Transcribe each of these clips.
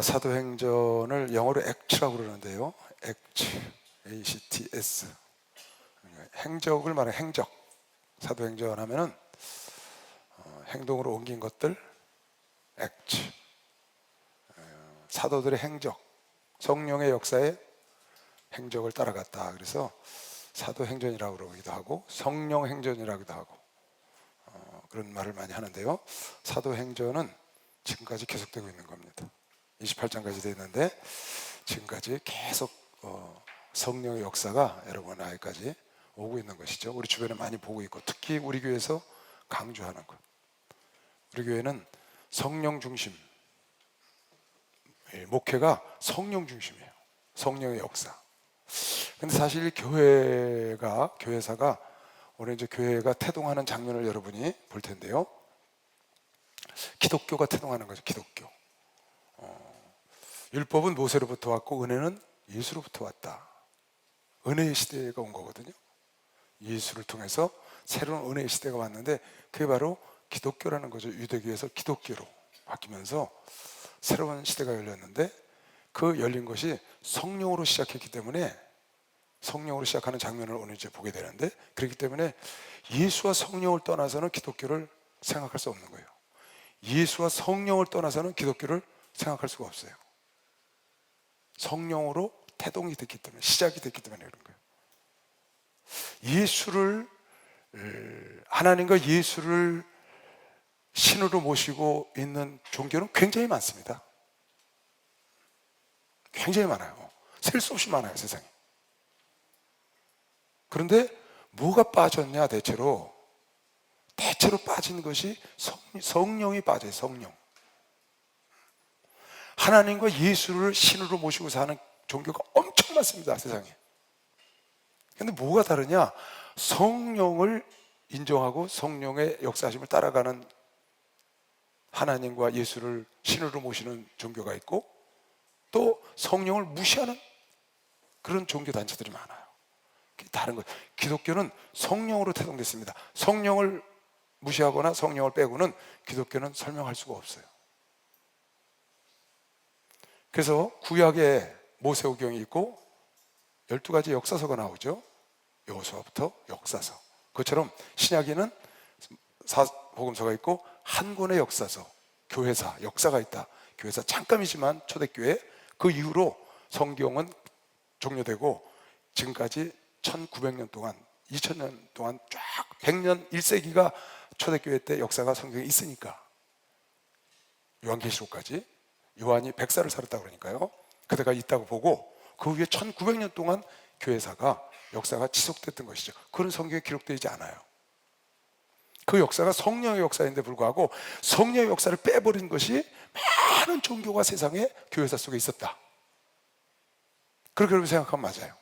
사도행전을 영어로 act라고 그러는데요. act, A-C-T-S. 행적을 말해 행적. 사도행전 하면은 행동으로 옮긴 것들, act. 사도들의 행적, 성령의 역사에 행적을 따라갔다. 그래서 사도행전이라고 그러기도 하고 성령행전이라고도 하고 그런 말을 많이 하는데요. 사도행전은 지금까지 계속되고 있는 겁니다. 28장까지 되어 있는데 지금까지 계속 성령의 역사가 여러분 아이까지 오고 있는 것이죠. 우리 주변에 많이 보고 있고 특히 우리 교회에서 강조하는 것. 우리 교회는 성령 중심, 목회가 성령 중심이에요. 성령의 역사. 근데 사실 교회사가 오늘 이제 교회가 태동하는 장면을 여러분이 볼 텐데요. 기독교가 태동하는 거죠. 기독교. 율법은 모세로부터 왔고 은혜는 예수로부터 왔다. 은혜의 시대가 온 거거든요. 예수를 통해서 새로운 은혜의 시대가 왔는데 그게 바로 기독교라는 거죠. 유대교에서 기독교로 바뀌면서 새로운 시대가 열렸는데 그 열린 것이 성령으로 시작했기 때문에 성령으로 시작하는 장면을 오늘 이제 보게 되는데 그렇기 때문에 예수와 성령을 떠나서는 기독교를 생각할 수 없는 거예요. 예수와 성령을 떠나서는 기독교를 생각할 수가 없어요. 성령으로 태동이 됐기 때문에 시작이 됐기 때문에 그런 거예요. 하나님과 예수를 신으로 모시고 있는 종교는 굉장히 많습니다. 굉장히 많아요. 셀 수 없이 많아요, 세상에. 그런데 뭐가 빠졌냐? 대체로 빠진 것이 성령이 빠져요. 성령. 하나님과 예수를 신으로 모시고 사는 종교가 엄청 많습니다, 세상에. 근데 뭐가 다르냐? 성령을 인정하고 성령의 역사하심을 따라가는 하나님과 예수를 신으로 모시는 종교가 있고 또 성령을 무시하는 그런 종교 단체들이 많아요. 다른 것. 기독교는 성령으로 태동됐습니다. 성령을 무시하거나 성령을 빼고는 기독교는 설명할 수가 없어요. 그래서 구약에 모세오경이 있고 12가지 역사서가 나오죠. 여호수아부터 역사서. 그것처럼 신약에는 복음서가 있고 한 권의 역사서, 교회사, 역사가 있다. 교회사 잠깐이지만 초대교회 그 이후로 성경은 종료되고 지금까지 1900년 동안 2000년 동안 쫙 100년 1세기가 초대교회 때 역사가 성경에 있으니까 요한계시록까지 요한이 100살을 살았다 그러니까요. 그때가 있다고 보고 그 후에 1900년 동안 교회사가 역사가 지속됐던 것이죠. 그런 성경에 기록되지 않아요. 그 역사가 성령의 역사인데 불구하고 성령의 역사를 빼버린 것이 많은 종교가 세상에 교회사 속에 있었다. 그렇게 생각하면 맞아요.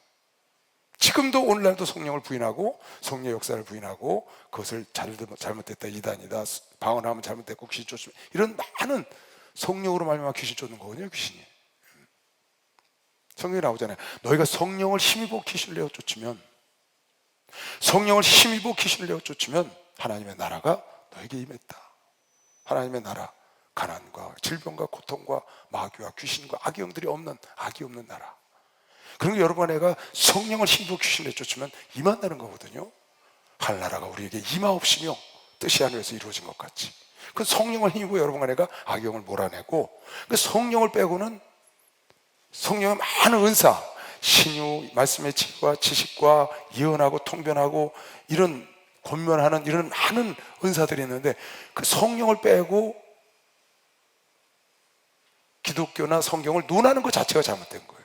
지금도 오늘날도 성령을 부인하고 성령의 역사를 부인하고 그것을 잘못됐다, 이단이다, 방언하면 잘못됐고 귀신 쫓으면 이런 많은 성령으로 말미암아 귀신 쫓는 거거든요. 귀신이. 성경에 나오잖아요. 너희가 성령을 힘입어 귀신을 내어 쫓으면 하나님의 나라가 너에게 임했다. 하나님의 나라, 가난과 질병과 고통과 마귀와 귀신과 악의 영들이 없는 악이 없는 나라. 그러니까 여러분 애가 성령을 힘입어 귀신을 내쫓으면 임한다는 거거든요. 하늘나라가 우리에게 임하옵시며 뜻이 하늘에서 이루어진 것 같이. 그 성령을 힘입어 여러분 안에가 악의 영을 몰아내고 그 성령을 빼고는 성령의 많은 은사, 신유, 말씀의 지혜와 지식과 예언하고 통변하고 이런 권면하는 이런 많은 은사들이 있는데 그 성령을 빼고 기독교나 성경을 논하는 것 자체가 잘못된 거예요.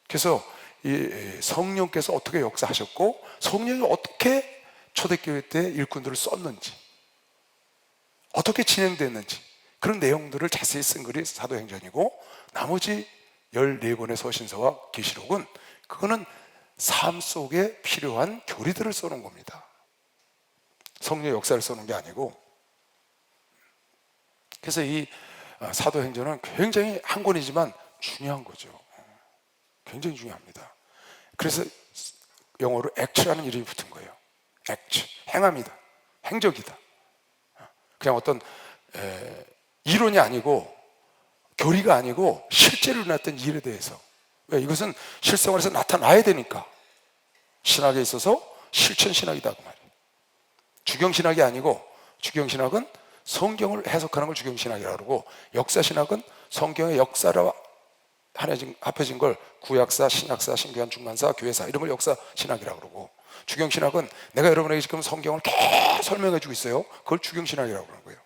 그래서 이 성령께서 어떻게 역사하셨고 성령이 어떻게 초대교회 때 일꾼들을 썼는지 어떻게 진행됐는지 그런 내용들을 자세히 쓴 글이 사도행전이고 나머지 14권의 서신서와 계시록은 그거는 삶 속에 필요한 교리들을 써놓은 겁니다. 성령의 역사를 써놓은 게 아니고. 그래서 이 사도행전은 굉장히 한 권이지만 중요한 거죠. 굉장히 중요합니다. 그래서 영어로 act라는 이름이 붙은 거예요. act, 행함이다, 행적이다. 그냥 어떤 이론이 아니고 교리가 아니고 실제로 일어났던 일에 대해서. 왜? 이것은 실생활에서 나타나야 되니까. 신학에 있어서 실천신학이다 그 말이에요. 주경신학이 아니고, 주경신학은 성경을 해석하는 걸 주경신학이라고 그러고, 역사신학은 성경의 역사로 합해진 걸 구약사, 신약사, 신교한, 중간사, 교회사 이런 걸 역사신학이라고 그러고, 주경신학은 내가 여러분에게 지금 성경을 계속 설명해 주고 있어요. 그걸 주경신학이라고 그러는 거예요.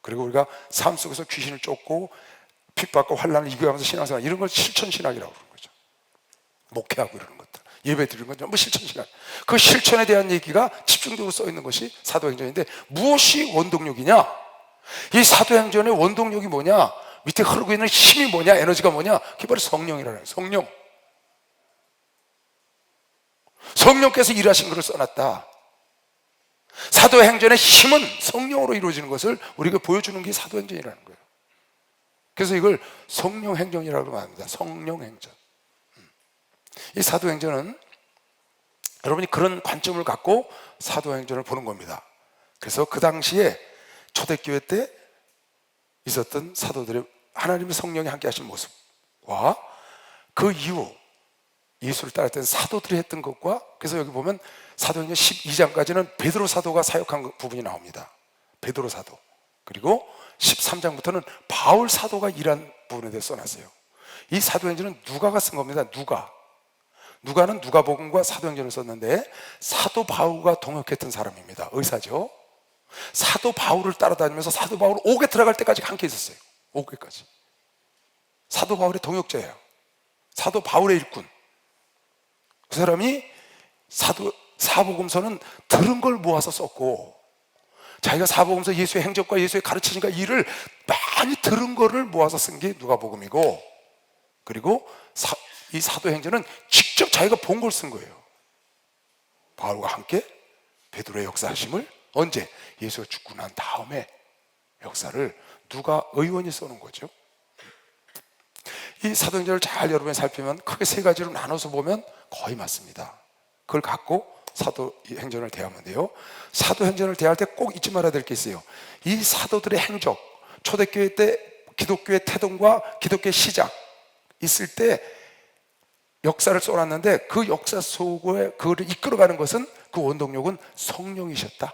그리고 우리가 삶 속에서 귀신을 쫓고 핍박과 환난을 이겨가면서 신앙생활, 이런 걸 실천신학이라고 그러는 거죠. 목회하고 이러는 것들, 예배 드리는 건 전부 실천신학. 그 실천에 대한 얘기가 집중적으로 써 있는 것이 사도행전인데, 무엇이 원동력이냐? 이 사도행전의 원동력이 뭐냐? 밑에 흐르고 있는 힘이 뭐냐? 에너지가 뭐냐? 그게 바로 성령이라는 거예요. 성령. 성령께서 일하신 것을 써놨다. 사도행전의 힘은 성령으로 이루어지는 것을 우리에게 보여주는 게 사도행전이라는 거예요. 그래서 이걸 성령행전이라고 합니다. 성령행전. 이 사도행전은 여러분이 그런 관점을 갖고 사도행전을 보는 겁니다. 그래서 그 당시에 초대교회 때 있었던 사도들의 하나님의 성령이 함께 하신 모습과 그 이후 예수를 따랐던 사도들이 했던 것과, 그래서 여기 보면 사도행전 12장까지는 베드로 사도가 사역한 부분이 나옵니다. 베드로 사도. 그리고 13장부터는 바울 사도가 일한 부분에 대해서 써놨어요. 이 사도행전은 누가가 쓴 겁니다. 누가는 누가복음과 사도행전을 썼는데, 사도 바울과 동역했던 사람입니다. 의사죠. 사도 바울을 따라다니면서 사도 바울 옥에 들어갈 때까지 함께 있었어요. 옥에까지. 사도 바울의 동역자예요. 사도 바울의 일꾼. 그 사람이 사복음서는 들은 걸 모아서 썼고, 자기가 사복음서 예수의 행적과 예수의 가르치신가 일을 많이 들은 거를 모아서 쓴 게 누가복음이고, 그리고 이 사도행전은 직접 자기가 본 걸 쓴 거예요. 바울과 함께 베드로의 역사하심을 언제? 예수가 죽고 난 다음에 역사를 누가 의원이 써놓은 거죠. 이 사도행전을 잘 여러분이 살피면 크게 세 가지로 나눠서 보면 거의 맞습니다. 그걸 갖고 사도행전을 대하면 돼요. 사도행전을 대할 때 꼭 잊지 말아야 될 게 있어요. 이 사도들의 행적, 초대교회 때 기독교의 태동과 기독교의 시작 있을 때 역사를 써놨는데, 그 역사 속에 그거를 이끌어가는 것은, 그 원동력은 성령이셨다.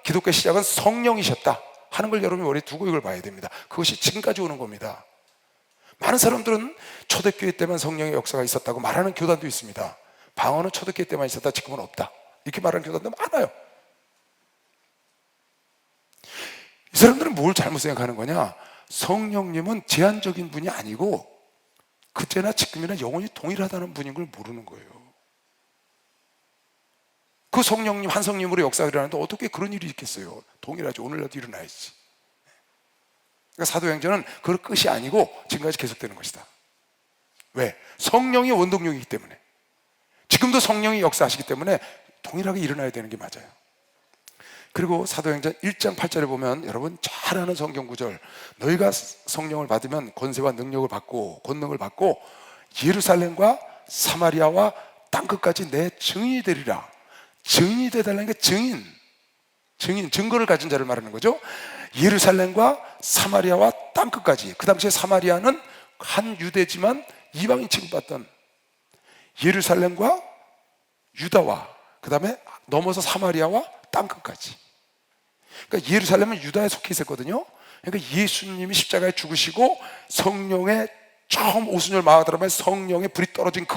기독교의 시작은 성령이셨다 하는 걸 여러분이 머리에 두고 이걸 봐야 됩니다. 그것이 지금까지 오는 겁니다. 많은 사람들은 초대교회 때만 성령의 역사가 있었다고 말하는 교단도 있습니다. 방언은 초대교회 때만 있었다, 지금은 없다, 이렇게 말하는 교단도 많아요. 이 사람들은 뭘 잘못 생각하는 거냐? 성령님은 제한적인 분이 아니고 그때나 지금이나 영원히 동일하다는 분인 걸 모르는 거예요. 그 성령님, 한 성령으로 역사가 일어나는데 어떻게 그런 일이 있겠어요? 동일하죠. 오늘날도 일어나야지. 그러니까 사도행전은 그럴 끝이 아니고 지금까지 계속되는 것이다. 왜? 성령이 원동력이기 때문에. 지금도 성령이 역사하시기 때문에 동일하게 일어나야 되는 게 맞아요. 그리고 사도행전 1장 8절에 보면 여러분 잘 아는 성경 구절, 너희가 성령을 받으면 권세와 능력을 받고 권능을 받고 예루살렘과 사마리아와 땅끝까지 내 증인이 되리라. 증인이 되달라는 게 증거를 가진 자를 말하는 거죠. 예루살렘과 사마리아와 땅끝까지. 그 당시에 사마리아는 한 유대지만 이방인 취급받던, 예루살렘과 유다와 그 다음에 넘어서 사마리아와 땅끝까지. 그러니까 예루살렘은 유다에 속해 있었거든요. 그러니까 예수님이 십자가에 죽으시고 성령의 처음 오순절 마가다락방에 성령의 불이 떨어진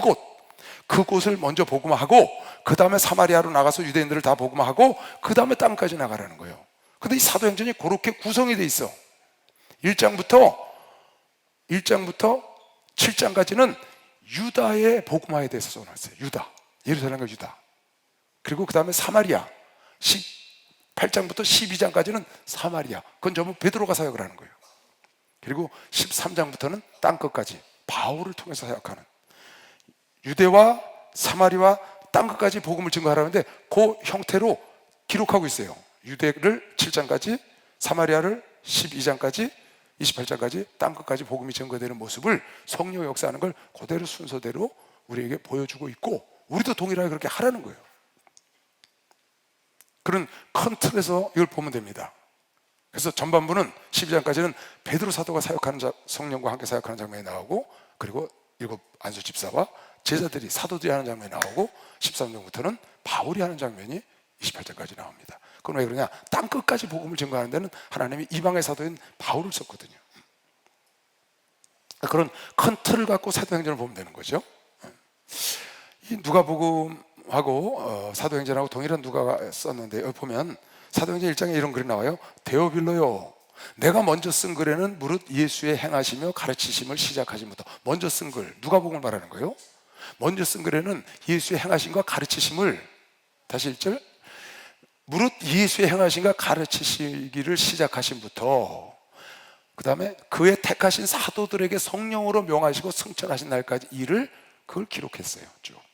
그곳을 먼저 복음화하고, 그 다음에 사마리아로 나가서 유대인들을 다 복음화하고, 그 다음에 땅까지 나가라는 거예요. 근데 이 사도행전이 그렇게 구성이 돼 있어. 1장부터 7장까지는 유다의 복음화에 대해서 써놨어요. 유다, 예루살렘과 유다. 그리고 그 다음에 사마리아, 8장부터 12장까지는 사마리아, 그건 전부 베드로가 사역을 하는 거예요. 그리고 13장부터는 땅끝까지 바울을 통해서 사역하는, 유대와 사마리아 땅끝까지 복음을 증거하라는데 그 형태로 기록하고 있어요. 유대를 7장까지, 사마리아를 12장까지, 28장까지 땅끝까지 복음이 증거되는 모습을 성령의 역사하는 걸 그대로 순서대로 우리에게 보여주고 있고, 우리도 동일하게 그렇게 하라는 거예요. 그런 큰 틀에서 이걸 보면 됩니다. 그래서 전반부는 12장까지는 베드로 사도가 사역하는 성령과 함께 사역하는 장면이 나오고, 그리고 7 안수 집사와 제자들이 사도들이 하는 장면이 나오고, 13장부터는 바울이 하는 장면이 28장까지 나옵니다. 그건 왜 그러냐? 땅 끝까지 복음을 증거하는 데는 하나님이 이방의 사도인 바울을 썼거든요. 그런 큰 틀을 갖고 사도행전을 보면 되는 거죠. 이 누가복음하고 사도행전하고 동일한 누가가 썼는데, 여기 보면 사도행전 1장에 이런 글이 나와요. 데오빌로요, 내가 먼저 쓴 글에는 무릇 예수의 행하시며 가르치심을 시작하심부터. 먼저 쓴 글, 누가복음을 말하는 거예요. 먼저 쓴 글에는 예수의 행하심과 가르치심을, 다시 1절, 무릇 예수의 행하심과 가르치시기를 시작하심부터, 그 다음에 그의 택하신 사도들에게 성령으로 명하시고 승천하신 날까지 일을, 그걸 기록했어요. 쭉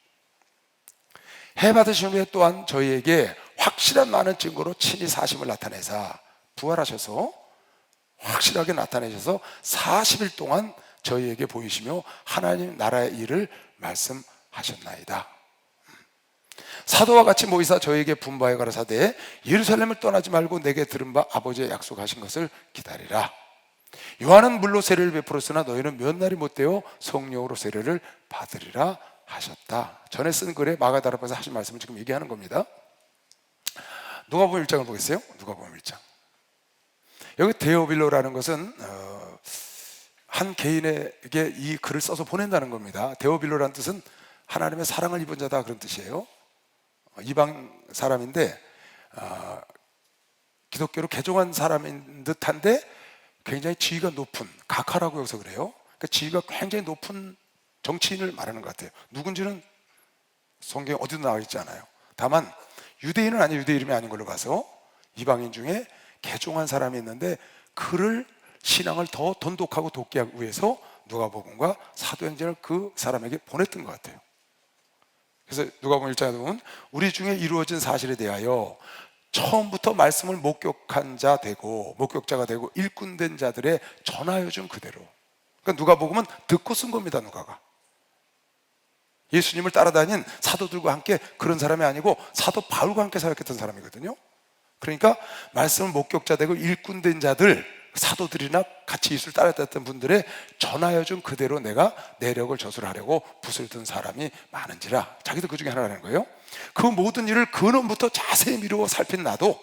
해 받으신 후에 또한 저희에게 확실한 많은 증거로 친히 사심을 나타내사, 부활하셔서 확실하게 나타내셔서 40일 동안 저희에게 보이시며 하나님 나라의 일을 말씀하셨나이다. 사도와 같이 모이사 저희에게 분바에 가라사대 예루살렘을 떠나지 말고 내게 들은 바 아버지의 약속하신 것을 기다리라. 요한은 물로 세례를 베풀었으나 너희는 몇 날이 못되어 성령으로 세례를 받으리라 하셨다. 전에 쓴 글에 마가다락방에서 하신 말씀을 지금 얘기하는 겁니다. 누가복음 1장을 보겠어요? 누가복음 1장. 여기 데오빌로라는 것은 한 개인에게 이 글을 써서 보낸다는 겁니다. 데오빌로라는 뜻은 하나님의 사랑을 입은 자다, 그런 뜻이에요. 이방 사람인데 기독교로 개종한 사람인 듯한데 굉장히 지위가 높은, 각하라고 여기서 그래요. 그러니까 지위가 굉장히 높은 정치인을 말하는 것 같아요. 누군지는 성경에 어디도 나와 있지 않아요. 다만 유대인은 아닌, 유대 이름이 아닌 걸로 봐서 이방인 중에 개종한 사람이 있는데 그를, 신앙을 더 돈독하고 돋게 하기 위해서 누가복음과 사도행전을 그 사람에게 보냈던 것 같아요. 그래서 누가복음 1장에 보면 우리 중에 이루어진 사실에 대하여 처음부터 말씀을 목격한 자 되고, 목격자가 되고 일꾼된 자들의 전하여 준 그대로. 그러니까 누가복음은 듣고 쓴 겁니다. 누가가 예수님을 따라다닌 사도들과 함께 그런 사람이 아니고 사도 바울과 함께 사역했던 사람이거든요. 그러니까 말씀을 목격자 되고 일꾼된 자들, 사도들이나 같이 예수를 따랐던 분들의 전하여 준 그대로 내가 내력을 저술하려고 붓을 든 사람이 많은지라. 자기도 그 중에 하나라는 거예요. 그 모든 일을 근원부터 자세히 미루어 살핀 나도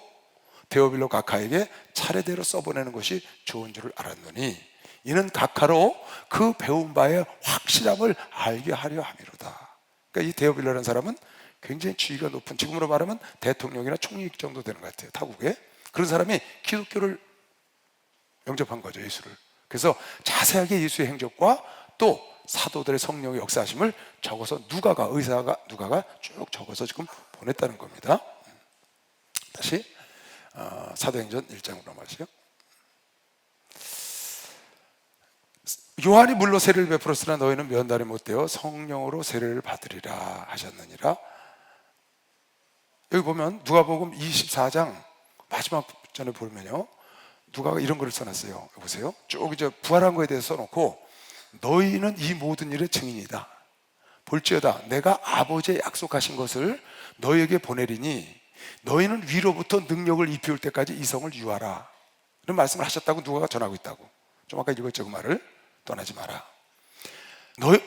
데오빌로 각하에게 차례대로 써보내는 것이 좋은 줄을 알았노니 이는 각하로 그 배운 바의 확실함을 알게 하려 함이로다. 그러니까 이 데오빌로라는 사람은 굉장히 지위가 높은, 지금으로 말하면 대통령이나 총리 정도 되는 것 같아요, 타국에. 그런 사람이 기독교를 영접한 거죠, 예수를. 그래서 자세하게 예수의 행적과 또 사도들의 성령의 역사하심을 적어서 누가가 쭉 적어서 지금 보냈다는 겁니다. 다시 사도행전 1장으로 넘어가시죠. 요한이 물로 세례를 베풀었으나 너희는 몇 날이 못되어 성령으로 세례를 받으리라 하셨느니라. 여기 보면 누가복음 24장 마지막 전에 보면요, 누가가 이런 글을 써놨어요. 보세요. 쭉 이제 부활한 거에 대해서 써놓고 너희는 이 모든 일의 증인이다. 볼지어다 내가 아버지의 약속하신 것을 너희에게 보내리니 너희는 위로부터 능력을 입히올 때까지 이 성을 유하라. 이런 말씀을 하셨다고 누가가 전하고 있다고. 좀 아까 읽었죠, 그 말을. 떠나지 마라.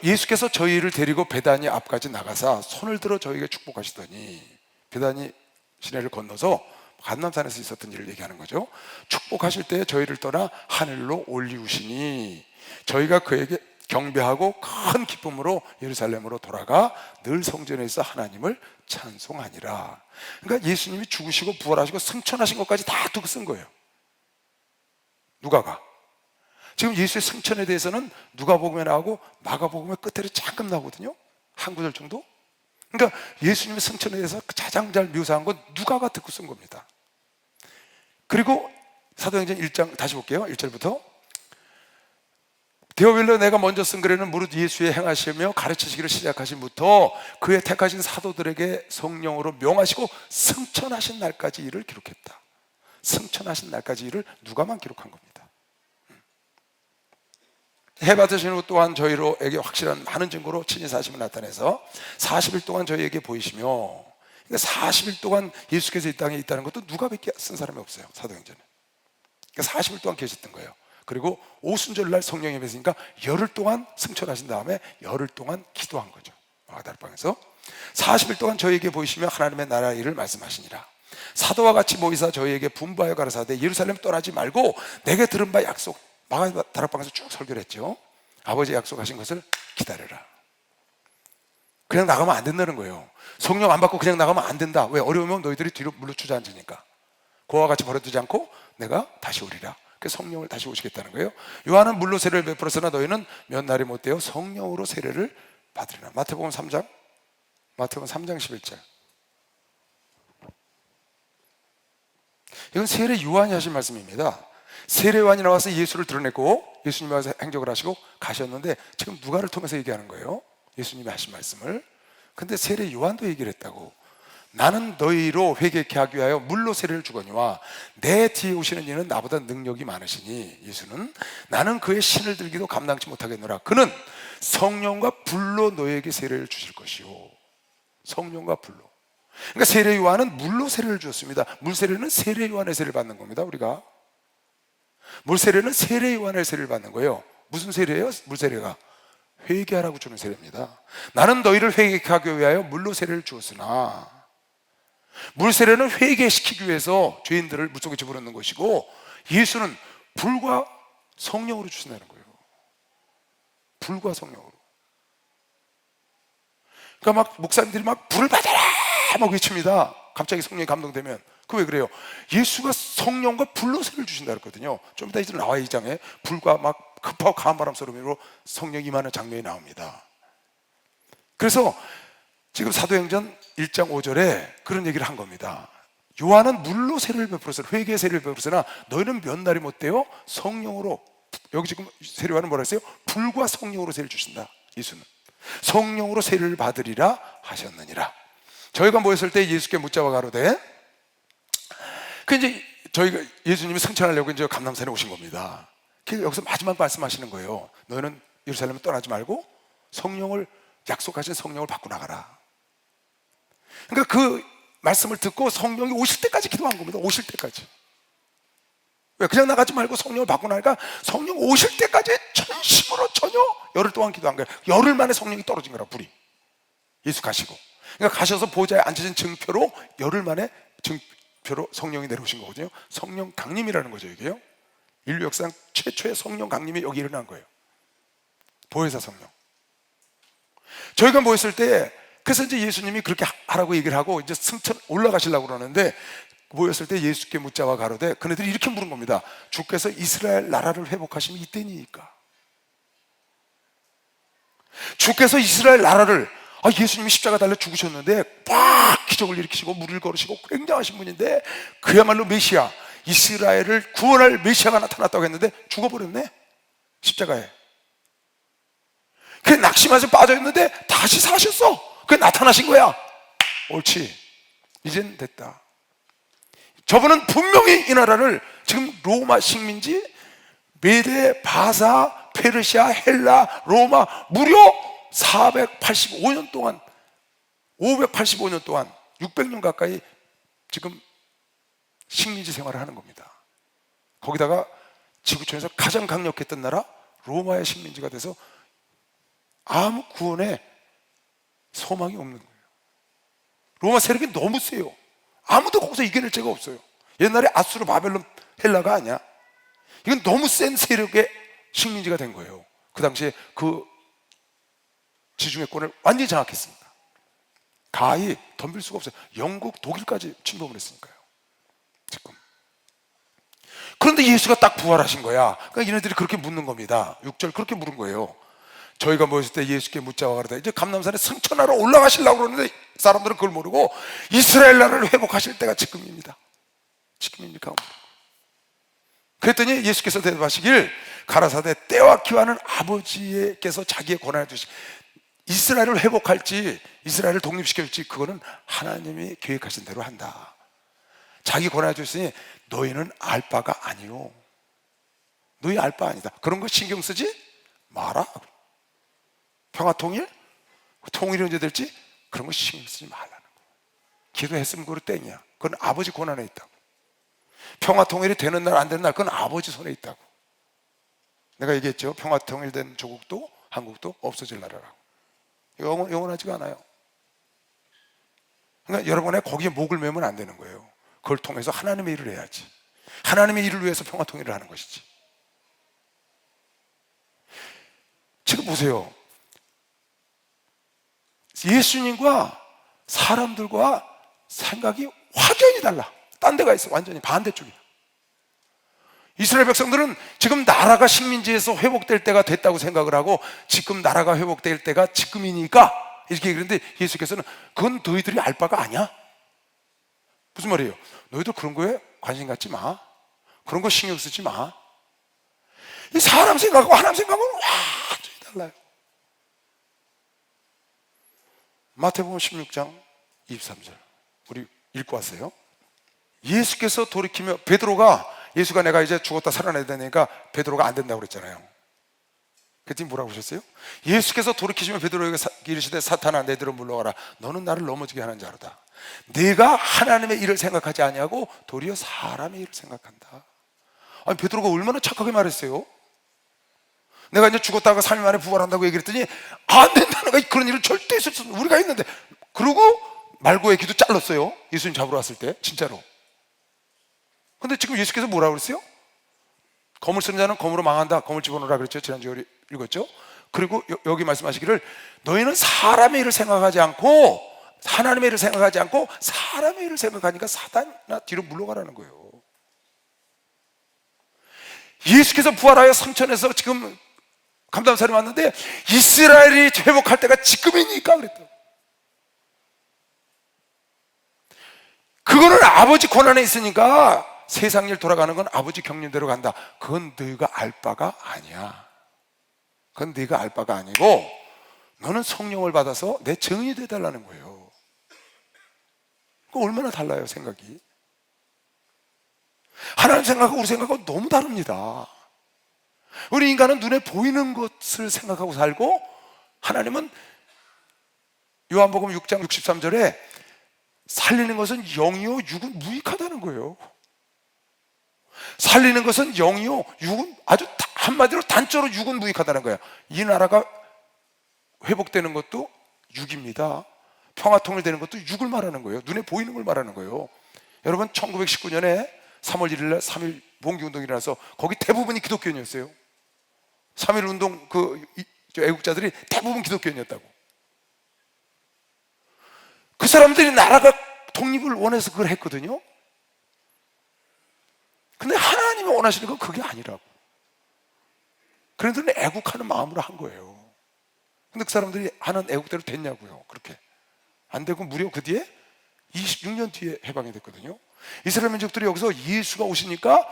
예수께서 저희를 데리고 베다니 앞까지 나가사 손을 들어 저희에게 축복하시더니, 베다니 시내를 건너서 감람산에서 있었던 일을 얘기하는 거죠. 축복하실 때 저희를 떠나 하늘로 올리우시니 저희가 그에게 경배하고 큰 기쁨으로 예루살렘으로 돌아가 늘 성전에서 하나님을 찬송하니라. 그러니까 예수님이 죽으시고 부활하시고 승천하신 것까지 다 두고 쓴 거예요, 누가가. 지금 예수의 승천에 대해서는 누가복음에 나오고 마가복음의 끝에 잠깐 나오거든요, 한 구절 정도. 그러니까 예수님의 승천에 대해서 가장 잘 묘사한 건 누가가 듣고 쓴 겁니다. 그리고 사도행전 1장 다시 볼게요. 1절부터 데오빌로 내가 먼저 쓴 글에는 무릇 예수의 행하시며 가르치시기를 시작하신부터 그의 택하신 사도들에게 성령으로 명하시고 승천하신 날까지 일을 기록했다. 승천하신 날까지 일을 누가만 기록한 겁니다. 해 받으신 후 또한 저희로에게 확실한 많은 증거로 친히 사심을 나타내서 40일 동안 저희에게 보이시며, 그러니까 40일 동안 예수께서 이 땅에 있다는 것도 누가밖에 쓴 사람이 없어요, 사도행전에. 그러니까 40일 동안 계셨던 거예요. 그리고 오순절날 성령이 임했으니까 열흘 동안 승천하신 다음에 열흘 동안 기도한 거죠. 마가다락방에서 40일 동안 저에게 보이시며 하나님의 나라 일을 말씀하시니라. 사도와 같이 모이사 저희에게 분부하여 가라사대 예루살렘 떠나지 말고 내게 들은 바 약속, 마가다락방에서 쭉 설교를 했죠. 아버지 약속하신 것을 기다려라. 그냥 나가면 안 된다는 거예요. 성령 안 받고 그냥 나가면 안 된다. 왜? 어려우면 너희들이 뒤로 물러 주저앉으니까. 그와 같이 버려두지 않고 내가 다시 오리라. 그래서 성령을 다시 오시겠다는 거예요. 요한은 물로 세례를 베풀었으나 너희는 몇 날이 못되어 성령으로 세례를 받으리라. 마태복음 3장 11절. 이건 세례 요한이 하신 말씀입니다. 세례 요한이 나와서 예수를 드러냈고 예수님이 와서 행적을 하시고 가셨는데 지금 누가를 통해서 얘기하는 거예요. 예수님이 하신 말씀을. 근데 세례 요한도 얘기를 했다고. 나는 너희로 회개케 하기 위하여 물로 세례를 주거니와 내 뒤에 오시는 이는 나보다 능력이 많으시니, 예수는 나는 그의 신을 들기도 감당치 못하겠노라. 그는 성령과 불로 너희에게 세례를 주실 것이요. 성령과 불로. 그러니까 세례 요한은 물로 세례를 주었습니다. 물 세례는 세례 요한의 세례를 받는 겁니다. 우리가 물 세례는 세례 요한의 세례를 받는 거예요. 무슨 세례예요? 물 세례가 회개하라고 주는 세례입니다. 나는 너희를 회개케 하기 위하여 물로 세례를 주었으나, 물 세례는 회개시키기 위해서 죄인들을 물속에 집어넣는 것이고, 예수는 불과 성령으로 주신다는 거예요. 불과 성령으로. 그러니까 막 목사님들이 막 불을 받아라 막 외칩니다. 갑자기 성령이 감동되면. 그 왜 그래요? 예수가 성령과 불로 세례를 주신다 그랬거든요. 좀 이따 이제 나와요. 2장에 불과 막 급하고 강한 바람 소리로 성령이 임하는 장면이 나옵니다. 그래서 지금 사도행전 1장 5절에 그런 얘기를 한 겁니다. 요한은 물로 세례를 베풀었으나, 회개의 세례를 베풀었으나 너희는 몇 날이 못되어 성령으로, 여기 지금 세례 요한은 뭐라 했어요? 불과 성령으로 세례를 주신다. 예수는 성령으로 세례를 받으리라 하셨느니라. 저희가 모였을 때 예수께 묻자와 가로되, 그 이제 저희가 예수님이 승천하려고 이제 감람산에 오신 겁니다. 그래서 여기서 마지막 말씀하시는 거예요. 너희는 예루살렘을 떠나지 말고 성령을, 약속하신 성령을 받고 나가라. 그러니까 그 말씀을 듣고 성령이 오실 때까지 기도한 겁니다. 오실 때까지. 왜? 그냥 나가지 말고 성령을 받고 나니까 성령 오실 때까지 전심으로 전혀 열흘 동안 기도한 거예요. 열흘 만에 성령이 떨어진 거라, 불이. 예수 가시고. 그러니까 가셔서 보좌에 앉으신 증표로 열흘 만에 증표로 성령이 내려오신 거거든요. 성령 강림이라는 거죠, 이게요. 인류 역사상 최초의 성령 강림이 여기 일어난 거예요. 보혜사 성령. 저희가 모였을 때, 그래서 이제 예수님이 그렇게 하라고 얘기를 하고 이제 승천 올라가시려고 그러는데, 모였을 때 예수께 묻자와 가로되, 그네들이 이렇게 물은 겁니다. 주께서 이스라엘 나라를 회복하시면 이때니까. 주께서 이스라엘 나라를, 예수님이 십자가 달려 죽으셨는데 막 기적을 일으키시고 물을 걸으시고 굉장하신 분인데, 그야말로 메시아, 이스라엘을 구원할 메시아가 나타났다고 했는데 죽어버렸네, 십자가에. 그래 낙심해서 빠져있는데 다시 사셨어. 그게 나타나신 거야. 옳지, 이젠 됐다. 저분은 분명히 이 나라를, 지금 로마 식민지, 메데, 바사, 페르시아, 헬라, 로마, 무려 485년 동안, 585년 동안 600년 가까이 지금 식민지 생활을 하는 겁니다. 거기다가 지구촌에서 가장 강력했던 나라 로마의 식민지가 돼서 아무 구원에 소망이 없는 거예요. 로마 세력이 너무 세요. 아무도 거기서 이겨낼 자가 없어요. 옛날에 아수르, 바벨론, 헬라가 아니야. 이건 너무 센 세력의 식민지가 된 거예요. 그 당시에 그 지중해권을 완전히 장악했습니다. 가히 덤빌 수가 없어요. 영국, 독일까지 침범을 했으니까요. 지금. 그런데 예수가 딱 부활하신 거야. 그러니까 얘네들이 그렇게 묻는 겁니다. 6절 그렇게 물은 거예요. 저희가 모였을 때 예수께 묻자와 가로되, 이제 감람산에 승천하러 올라가시려고 그러는데 사람들은 그걸 모르고 이스라엘 나라를 회복하실 때가 지금입니다. 지금입니까? 그랬더니 예수께서 대답하시길 가라사대, 때와 기한은 아버지께서 자기의 권한을 주시, 이스라엘을 회복할지 이스라엘을 독립시킬지 그거는 하나님이 계획하신 대로 한다. 자기 권한을 주시니 너희는 알 바가 아니요. 너희 알 바 아니다. 그런 거 신경 쓰지 마라. 평화 통일? 통일이 언제 될지 그런 거 신경 쓰지 말라는 거. 기도했으면 그거 땡이야. 그건 아버지 권한에 있다고. 평화통일이 되는 날 안 되는 날 그건 아버지 손에 있다고. 내가 얘기했죠. 평화통일된 조국도 한국도 없어질 나라라고. 영원하지가 않아요. 그러니까 여러분의 거기에 목을 매면 안 되는 거예요. 그걸 통해서 하나님의 일을 해야지. 하나님의 일을 위해서 평화통일을 하는 것이지. 지금 보세요. 예수님과 사람들과 생각이 확연히 달라. 딴 데가 있어. 완전히 반대쪽이야. 이스라엘 백성들은 지금 나라가 식민지에서 회복될 때가 됐다고 생각을 하고, 지금 나라가 회복될 때가 지금이니까 이렇게 얘기했는데, 예수께서는 그건 너희들이 알 바가 아니야. 무슨 말이에요? 너희들 그런 거에 관심 갖지 마. 그런 거 신경 쓰지 마. 이 사람 생각하고 하나님 생각은 완전히 달라요. 마태복음 16장 23절 우리 읽고 왔어요. 예수께서 돌이키며, 베드로가, 예수가 내가 이제 죽었다 살아나야 되니까 베드로가 안 된다고 그랬잖아요. 그랬더니 뭐라고 하셨어요? 예수께서 돌이키시며 베드로에게 이르시되 사탄아 내들어 물러가라. 너는 나를 넘어지게 하는 자로다. 네가 하나님의 일을 생각하지 아니하고 도리어 사람의 일을 생각한다. 아니, 베드로가 얼마나 착하게 말했어요. 내가 이제 죽었다가 3일 만에 부활한다고 얘기했더니 안 된다는, 그런 일은 절대 있을 수 없어. 우리가 있는데. 그러고 말고의 기도 잘랐어요. 예수님 잡으러 왔을 때 진짜로. 근데 지금 예수께서 뭐라고 그랬어요? 검을 쓰는 자는 검으로 망한다. 검을 집어넣으라 그랬죠. 지난주에 우리 읽었죠. 그리고 여기 말씀하시기를 너희는 사람의 일을 생각하지 않고 하나님의 일을 생각하지 않고 사람의 일을 생각하니까 사단이나 뒤로 물러가라는 거예요. 예수께서 부활하여 성천에서 지금 감담살이 왔는데 이스라엘이 회복할 때가 지금이니까 그랬다고. 그거는 아버지 권한에 있으니까 세상 일 돌아가는 건 아버지 경륜대로 간다. 그건 너희가 알 바가 아니야. 그건 네가 알 바가 아니고 너는 성령을 받아서 내 증인이 되달라는 거예요. 그 얼마나 달라요 생각이. 하나님 생각하고 우리 생각하고 너무 다릅니다. 우리 인간은 눈에 보이는 것을 생각하고 살고, 하나님은 요한복음 6장 63절에 살리는 것은 영이요 육은 무익하다는 거예요. 살리는 것은 영이요 육은, 아주 한마디로 단적으로 육은 무익하다는 거예요. 이 나라가 회복되는 것도 육입니다. 평화통일되는 것도 육을 말하는 거예요. 눈에 보이는 걸 말하는 거예요. 여러분 1919년에 3월 1일 날 3.1 봉기운동이 일어나서 거기 대부분이 기독교인이었어요. 3.1 운동 애국자들이 대부분 기독교인이었다고. 그 사람들이 나라가 독립을 원해서 그걸 했거든요. 근데 하나님이 원하시는 건 그게 아니라고. 그런데 애국하는 마음으로 한 거예요. 근데 그 사람들이 하는 애국대로 됐냐고요. 그렇게 안 되고 무려 그 뒤에 26년 뒤에 해방이 됐거든요. 이스라엘 민족들이 여기서 예수가 오시니까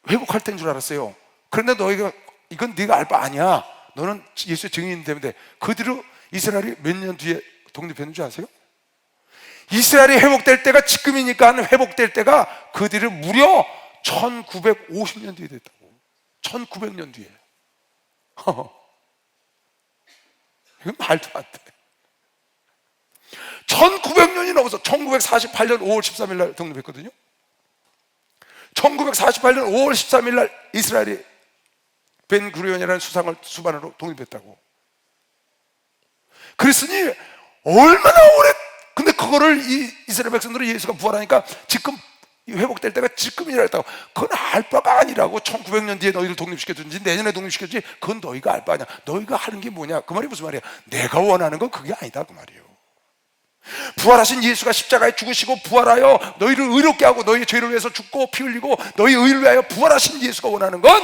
회복할 때인 줄 알았어요. 그런데 너희가 이건 네가 알 바 아니야. 너는 예수의 증인이 되면 돼. 그 뒤로 이스라엘이 몇 년 뒤에 독립했는 줄 아세요? 이스라엘이 회복될 때가 지금이니까 회복될 때가 그 뒤로 무려 1950년 뒤에 됐다고. 1900년 뒤에. 이건 말도 안 돼. 1900년이 넘어서 1948년 5월 13일 날 독립했거든요. 1948년 5월 13일 날 이스라엘이 벤구리온이라는 수상을 수반으로 독립했다고. 그랬으니 얼마나 오래. 근데 그거를 이스라엘 백성들은 예수가 부활하니까 지금 회복될 때가 지금이라 했다고. 그건 알 바가 아니라고. 1900년 뒤에 너희를 독립시켜주든지 내년에 독립시켜주든지 그건 너희가 알 바 아니야. 너희가 하는 게 뭐냐. 그 말이 무슨 말이야. 내가 원하는 건 그게 아니다 그 말이에요. 부활하신 예수가 십자가에 죽으시고 부활하여 너희를 의롭게 하고 너희의 죄를 위해서 죽고 피 흘리고 너희 의를 위하여 부활하신 예수가 원하는 건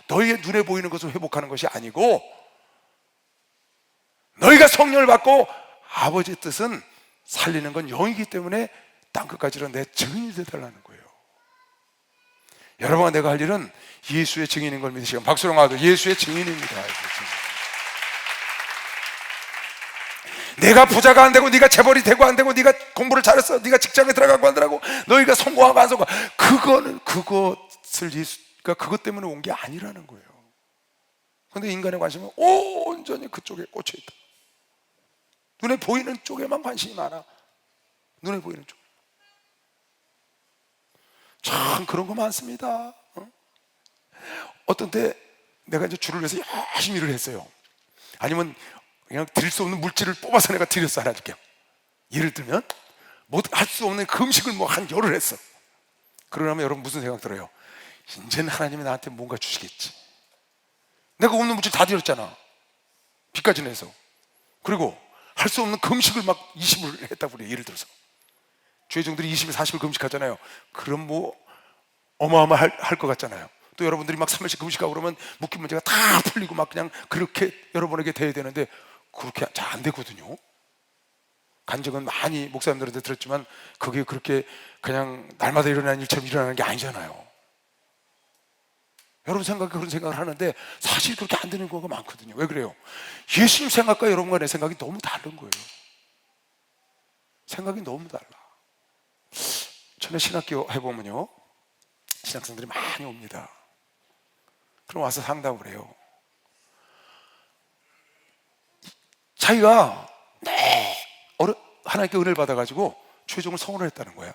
너희의 눈에 보이는 것을 회복하는 것이 아니고, 너희가 성령을 받고 아버지의 뜻은 살리는 건 영이기 때문에 땅끝까지로 내 증인이 되달라는 거예요. 여러분과 내가 할 일은 예수의 증인인 걸 믿으시고, 박수로 나와도 예수의 증인입니다. 내가 부자가 안 되고 네가 재벌이 되고 안 되고 네가 공부를 잘했어 네가 직장에 들어가고 하더라고 너희가 성공하고 안 성공, 그거는 그것을 예수가 그것 때문에 온 게 아니라는 거예요. 그런데 인간의 관심은 온전히 그쪽에 꽂혀 있다. 눈에 보이는 쪽에만 관심이 많아. 눈에 보이는 쪽. 참 그런 거 많습니다. 어떤 때 내가 이제 줄을 위해서 열심히 일을 했어요. 아니면 그냥 드릴 수 없는 물질을 뽑아서 내가 드렸어, 하나님께. 예를 들면 뭐 할 수 없는 그 음식을 뭐 한 열을 했어. 그러면 여러분 무슨 생각 들어요? 이제는 하나님이 나한테 뭔가 주시겠지. 내가 없는 물질 다 드렸잖아, 빚까지 내서. 그리고 할 수 없는 금식을 막 20을 했다고 그래. 예를 들어서 주의종들이 20일 40일 금식하잖아요. 그럼 뭐 어마어마할 것 같잖아요. 또 여러분들이 막 3일씩 금식하고 그러면 묶인 문제가 다 풀리고 막 그냥 그렇게 여러분에게 돼야 되는데 그렇게 잘 안 되거든요. 간증은 많이 목사님들한테 들었지만 그게 그렇게 그냥 날마다 일어나는 일처럼 일어나는 게 아니잖아요. 여러분 생각에 그런 생각을 하는데 사실 그렇게 안 되는 경우가 많거든요. 왜 그래요? 예수님 생각과 여러분과 내 생각이 너무 다른 거예요. 생각이 너무 달라. 전에 신학교 해보면요, 신학생들이 많이 옵니다. 그럼 와서 상담을 해요. 자기가 하나님께 은혜를 받아가지고 최종을 서원을 했다는 거야.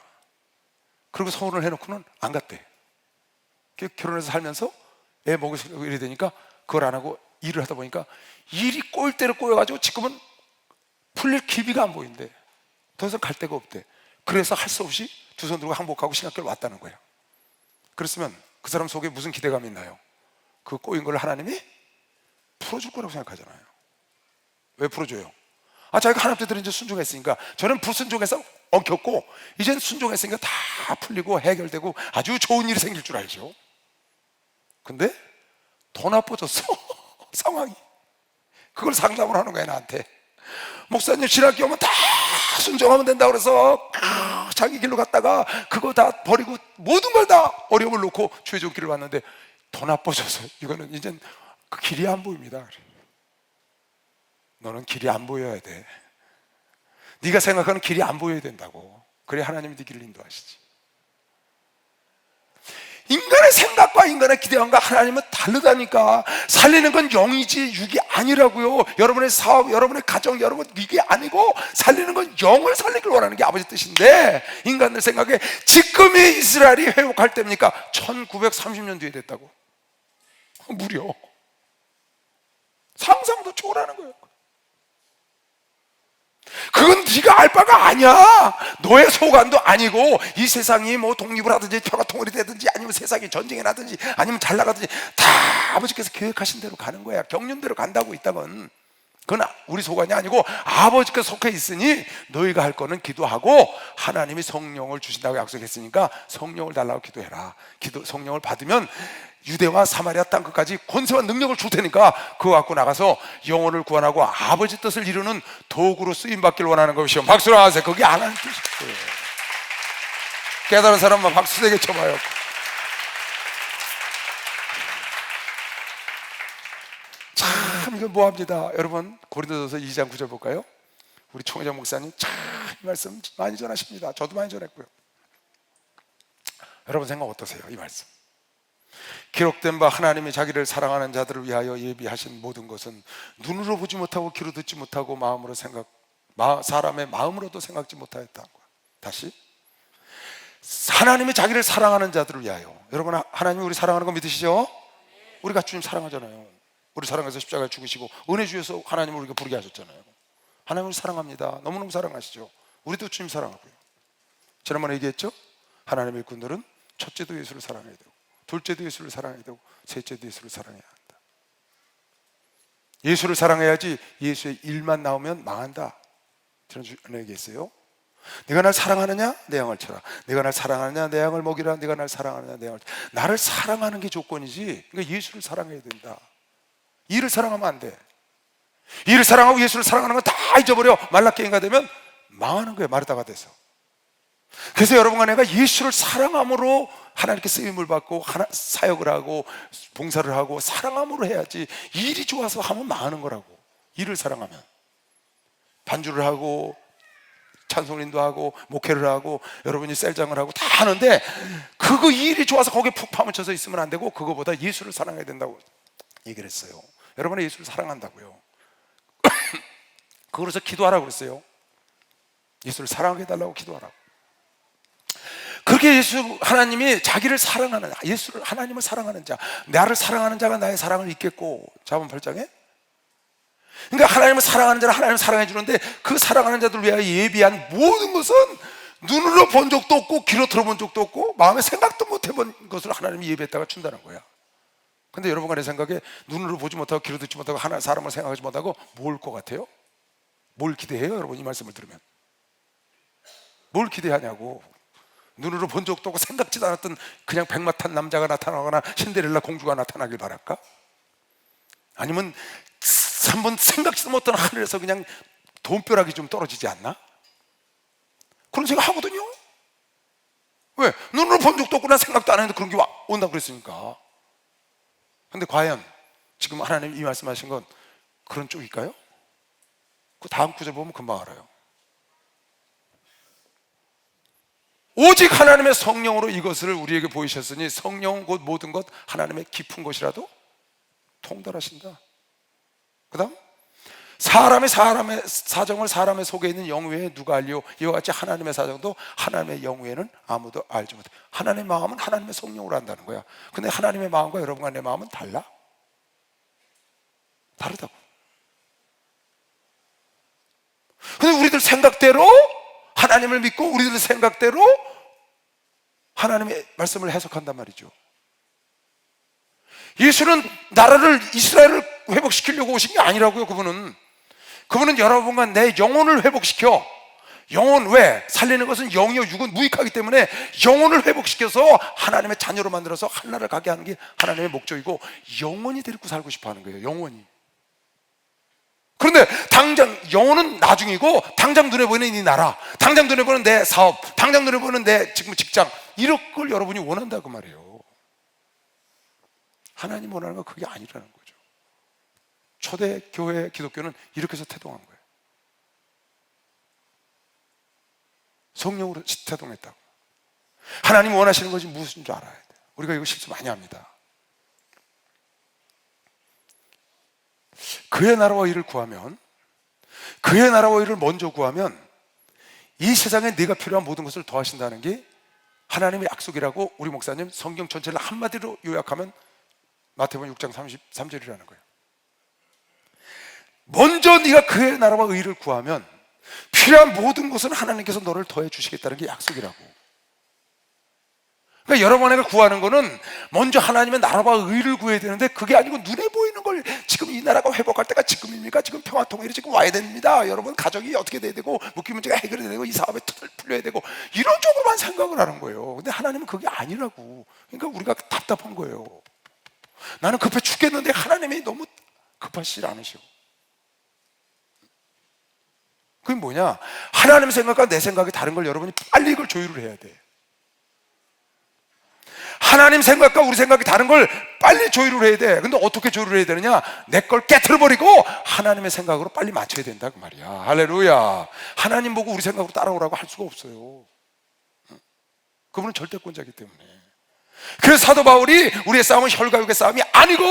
그리고 서원을 해놓고는 안 갔대. 결혼해서 살면서 애 먹이고 이래야 되니까 그걸 안 하고 일을 하다 보니까 일이 꼬일 대로 꼬여가지고 지금은 풀릴 기미가 안 보인대. 더 이상 갈 데가 없대. 그래서 할 수 없이 두 손 들고 항복하고 신학교를 왔다는 거야. 그랬으면 그 사람 속에 무슨 기대감이 있나요? 그 꼬인 걸 하나님이 풀어줄 거라고 생각하잖아요. 왜 풀어줘요? 자기가 하나님께 들은 이제 순종했으니까. 저는 불순종해서 엉켰고 이젠 순종했으니까 다 풀리고 해결되고 아주 좋은 일이 생길 줄 알죠. 근데 더 나빠졌어. 상황이. 그걸 상담을 하는 거야, 나한테. 목사님, 신학교 오면 다 순종하면 된다고 그래서 자기 길로 갔다가 그거 다 버리고 모든 걸 다 어려움을 놓고 최종 길을 왔는데 더 나빠져서 이거는 이젠 그 길이 안 보입니다. 너는 길이 안 보여야 돼. 네가 생각하는 길이 안 보여야 된다고. 그래 하나님이 네 길을 인도하시지. 인간의 생각과 인간의 기대감과 하나님은 다르다니까. 살리는 건 영이지 육이 아니라고요. 여러분의 사업, 여러분의 가정, 여러분 이게 아니고 살리는 건 영을 살리길 원하는 게 아버지 뜻인데, 인간들 생각에 지금이 이스라엘이 회복할 때입니까? 1930년 뒤에 됐다고. 무려 상상도 초월하는 거예요. 그건 네가 알 바가 아니야. 너의 소관도 아니고 이 세상이 뭐 독립을 하든지 평화통일이 되든지 아니면 세상이 전쟁이 나든지 아니면 잘 나가든지 다 아버지께서 계획하신 대로 가는 거야. 경륜대로 간다고 있다건 그건 우리 소관이 아니고 아버지께서 속해 있으니 너희가 할 거는 기도하고 하나님이 성령을 주신다고 약속했으니까 성령을 달라고 기도해라. 성령을 받으면 유대와 사마리아 땅 끝까지 권세와 능력을 줄 테니까 그거 갖고 나가서 영혼을 구원하고 아버지 뜻을 이루는 도구로 쓰임받길 원하는 것이요. 박수로 하세요. 그게 하나님 뜻이에요. 깨달은 사람만 박수 세게 쳐봐요. 참 이거 뭐합니다. 여러분 고린도전서 2장 9절 볼까요? 우리 총회장 목사님 참 이 말씀 많이 전하십니다. 저도 많이 전했고요. 여러분 생각 어떠세요? 이 말씀 기록된 바 하나님이 자기를 사랑하는 자들을 위하여 예비하신 모든 것은 눈으로 보지 못하고 귀로 듣지 못하고 마음으로 사람의 마음으로도 생각지 못하였다는 거야. 다시 하나님이 자기를 사랑하는 자들을 위하여. 여러분 하나님이 우리 사랑하는 거 믿으시죠? 우리가 주님 사랑하잖아요. 우리 사랑해서 십자가에 죽으시고 은혜 주셔서 하나님을 우리가 부르게 하셨잖아요. 하나님을 사랑합니다. 너무너무 사랑하시죠. 우리도 주님 사랑하고요. 지난번에 얘기했죠? 하나님의 일꾼들은 첫째도 예수를 사랑해야 되고 둘째도 예수를 사랑해야 되고 셋째도 예수를 사랑해야 한다. 예수를 사랑해야지 예수의 일만 나오면 망한다. 지난주에 얘기했어요. 네가 날 사랑하느냐? 내 양을 쳐라. 네가 날 사랑하느냐? 내 양을 먹이라. 네가 날 사랑하느냐? 내 양을 쳐라. 나를 사랑하는 게 조건이지. 그러니까 예수를 사랑해야 된다. 이를 사랑하면 안 돼. 이를 사랑하고 예수를 사랑하는 건 다 잊어버려. 말라깽이가 되면 망하는 거예요. 마르다가 돼서. 그래서 여러분과 내가 예수를 사랑함으로 하나님께 쓰임을 받고 사역을 하고 봉사를 하고 사랑함으로 해야지. 일이 좋아서 하면 망하는 거라고. 일을 사랑하면 반주를 하고 찬송인도 하고 목회를 하고 여러분이 셀장을 하고 다 하는데 그거 일이 좋아서 거기에 푹 파묻혀서 있으면 안 되고 그거보다 예수를 사랑해야 된다고 얘기를 했어요. 여러분은 예수를 사랑한다고요. 그래서 기도하라고 그랬어요. 예수를 사랑하게 해달라고 기도하라고. 그렇게 하나님이 자기를 사랑하는, 예수를, 하나님을 사랑하는 자, 나를 사랑하는 자가 나의 사랑을 잊겠고, 자문 8장에. 그러니까 하나님을 사랑하는 자는 하나님을 사랑해 주는데, 그 사랑하는 자들 위하여 예비한 모든 것은 눈으로 본 적도 없고 귀로 들어본 적도 없고 마음에 생각도 못 해본 것을 하나님이 예비했다가 준다는 거야. 근데 여러분과 내 생각에 눈으로 보지 못하고 귀로 듣지 못하고 하나 사람을 생각하지 못하고 뭘 것 같아요? 뭘 기대해요? 여러분, 이 말씀을 들으면 뭘 기대하냐고. 눈으로 본 적도 없고 생각지도 않았던 그냥 백마 탄 남자가 나타나거나 신데렐라 공주가 나타나길 바랄까? 아니면 한번 생각지도 못한 하늘에서 그냥 돈벼락이 좀 떨어지지 않나? 그런 생각 하거든요. 왜? 눈으로 본 적도 없고 난 생각도 안 했는데 그런 게 온다고 그랬으니까. 근데 과연 지금 하나님 이 말씀하신 건 그런 쪽일까요? 그 다음 구절 보면 금방 알아요. 오직 하나님의 성령으로 이것을 우리에게 보이셨으니 성령은 곧 모든 것 하나님의 깊은 것이라도 통달하신다. 그 다음, 사람의 사정을 사람의 속에 있는 영 외에 누가 알리오? 이와 같이 하나님의 사정도 하나님의 영 외에는 아무도 알지 못해. 하나님의 마음은 하나님의 성령으로 한다는 거야. 근데 하나님의 마음과 여러분과 내 마음은 달라? 다르다고. 근데 우리들 생각대로 하나님을 믿고 우리들 생각대로 하나님의 말씀을 해석한단 말이죠. 예수는 나라를, 이스라엘을 회복시키려고 오신 게 아니라고요. 그분은 여러분과 내 영혼을 회복시켜. 영혼, 왜? 살리는 것은 영이요 육은 무익하기 때문에 영혼을 회복시켜서 하나님의 자녀로 만들어서 하나를 가게 하는 게 하나님의 목적이고, 영원히 데리고 살고 싶어 하는 거예요. 영원히. 그런데 당장 영혼은 나중이고, 당장 눈에 보이는 이 나라, 당장 눈에 보이는 내 사업, 당장 눈에 보이는 내 지금 직장, 이런 걸 여러분이 원한다고 말이에요. 하나님 원하는 건 그게 아니라는 거죠. 초대 교회 기독교는 이렇게 해서 태동한 거예요. 성령으로 태동했다고. 하나님 원하시는 것이 무엇인 줄 알아야 돼요. 우리가 이거 실수 많이 합니다. 그의 나라와 의를 구하면, 그의 나라와 의를 먼저 구하면 이 세상에 네가 필요한 모든 것을 더하신다는 게 하나님의 약속이라고 우리 목사님 성경 전체를 한마디로 요약하면 마태복음 6장 33절이라는 거예요. 먼저 네가 그의 나라와 의를 구하면 필요한 모든 것은 하나님께서 너를 더해 주시겠다는 게 약속이라고. 그러니까 여러분 내가 구하는 거는 먼저 하나님의 나라와 의를 구해야 되는데, 그게 아니고 눈에 보이는 걸, 지금 이 나라가 회복할 때가 지금입니까? 지금 평화통일이 지금 와야 됩니다. 여러분 가정이 어떻게 돼야 되고, 묶임 문제가 해결돼야 되고, 이 사업에 틀을 풀려야 되고, 이런 쪽으로만 생각을 하는 거예요. 근데 하나님은 그게 아니라고. 그러니까 우리가 답답한 거예요. 나는 급해 죽겠는데 하나님이 너무 급하시지 않으시고. 그게 뭐냐? 하나님 생각과 내 생각이 다른 걸 여러분이 빨리 이걸 조율을 해야 돼. 하나님 생각과 우리 생각이 다른 걸 빨리 조율을 해야 돼. 근데 어떻게 조율을 해야 되느냐? 내 걸 깨트려버리고 하나님의 생각으로 빨리 맞춰야 된다 그 말이야. 할렐루야. 하나님 보고 우리 생각으로 따라오라고 할 수가 없어요. 그분은 절대권자이기 때문에. 그래서 사도 바울이 우리의 싸움은 혈과 육의 싸움이 아니고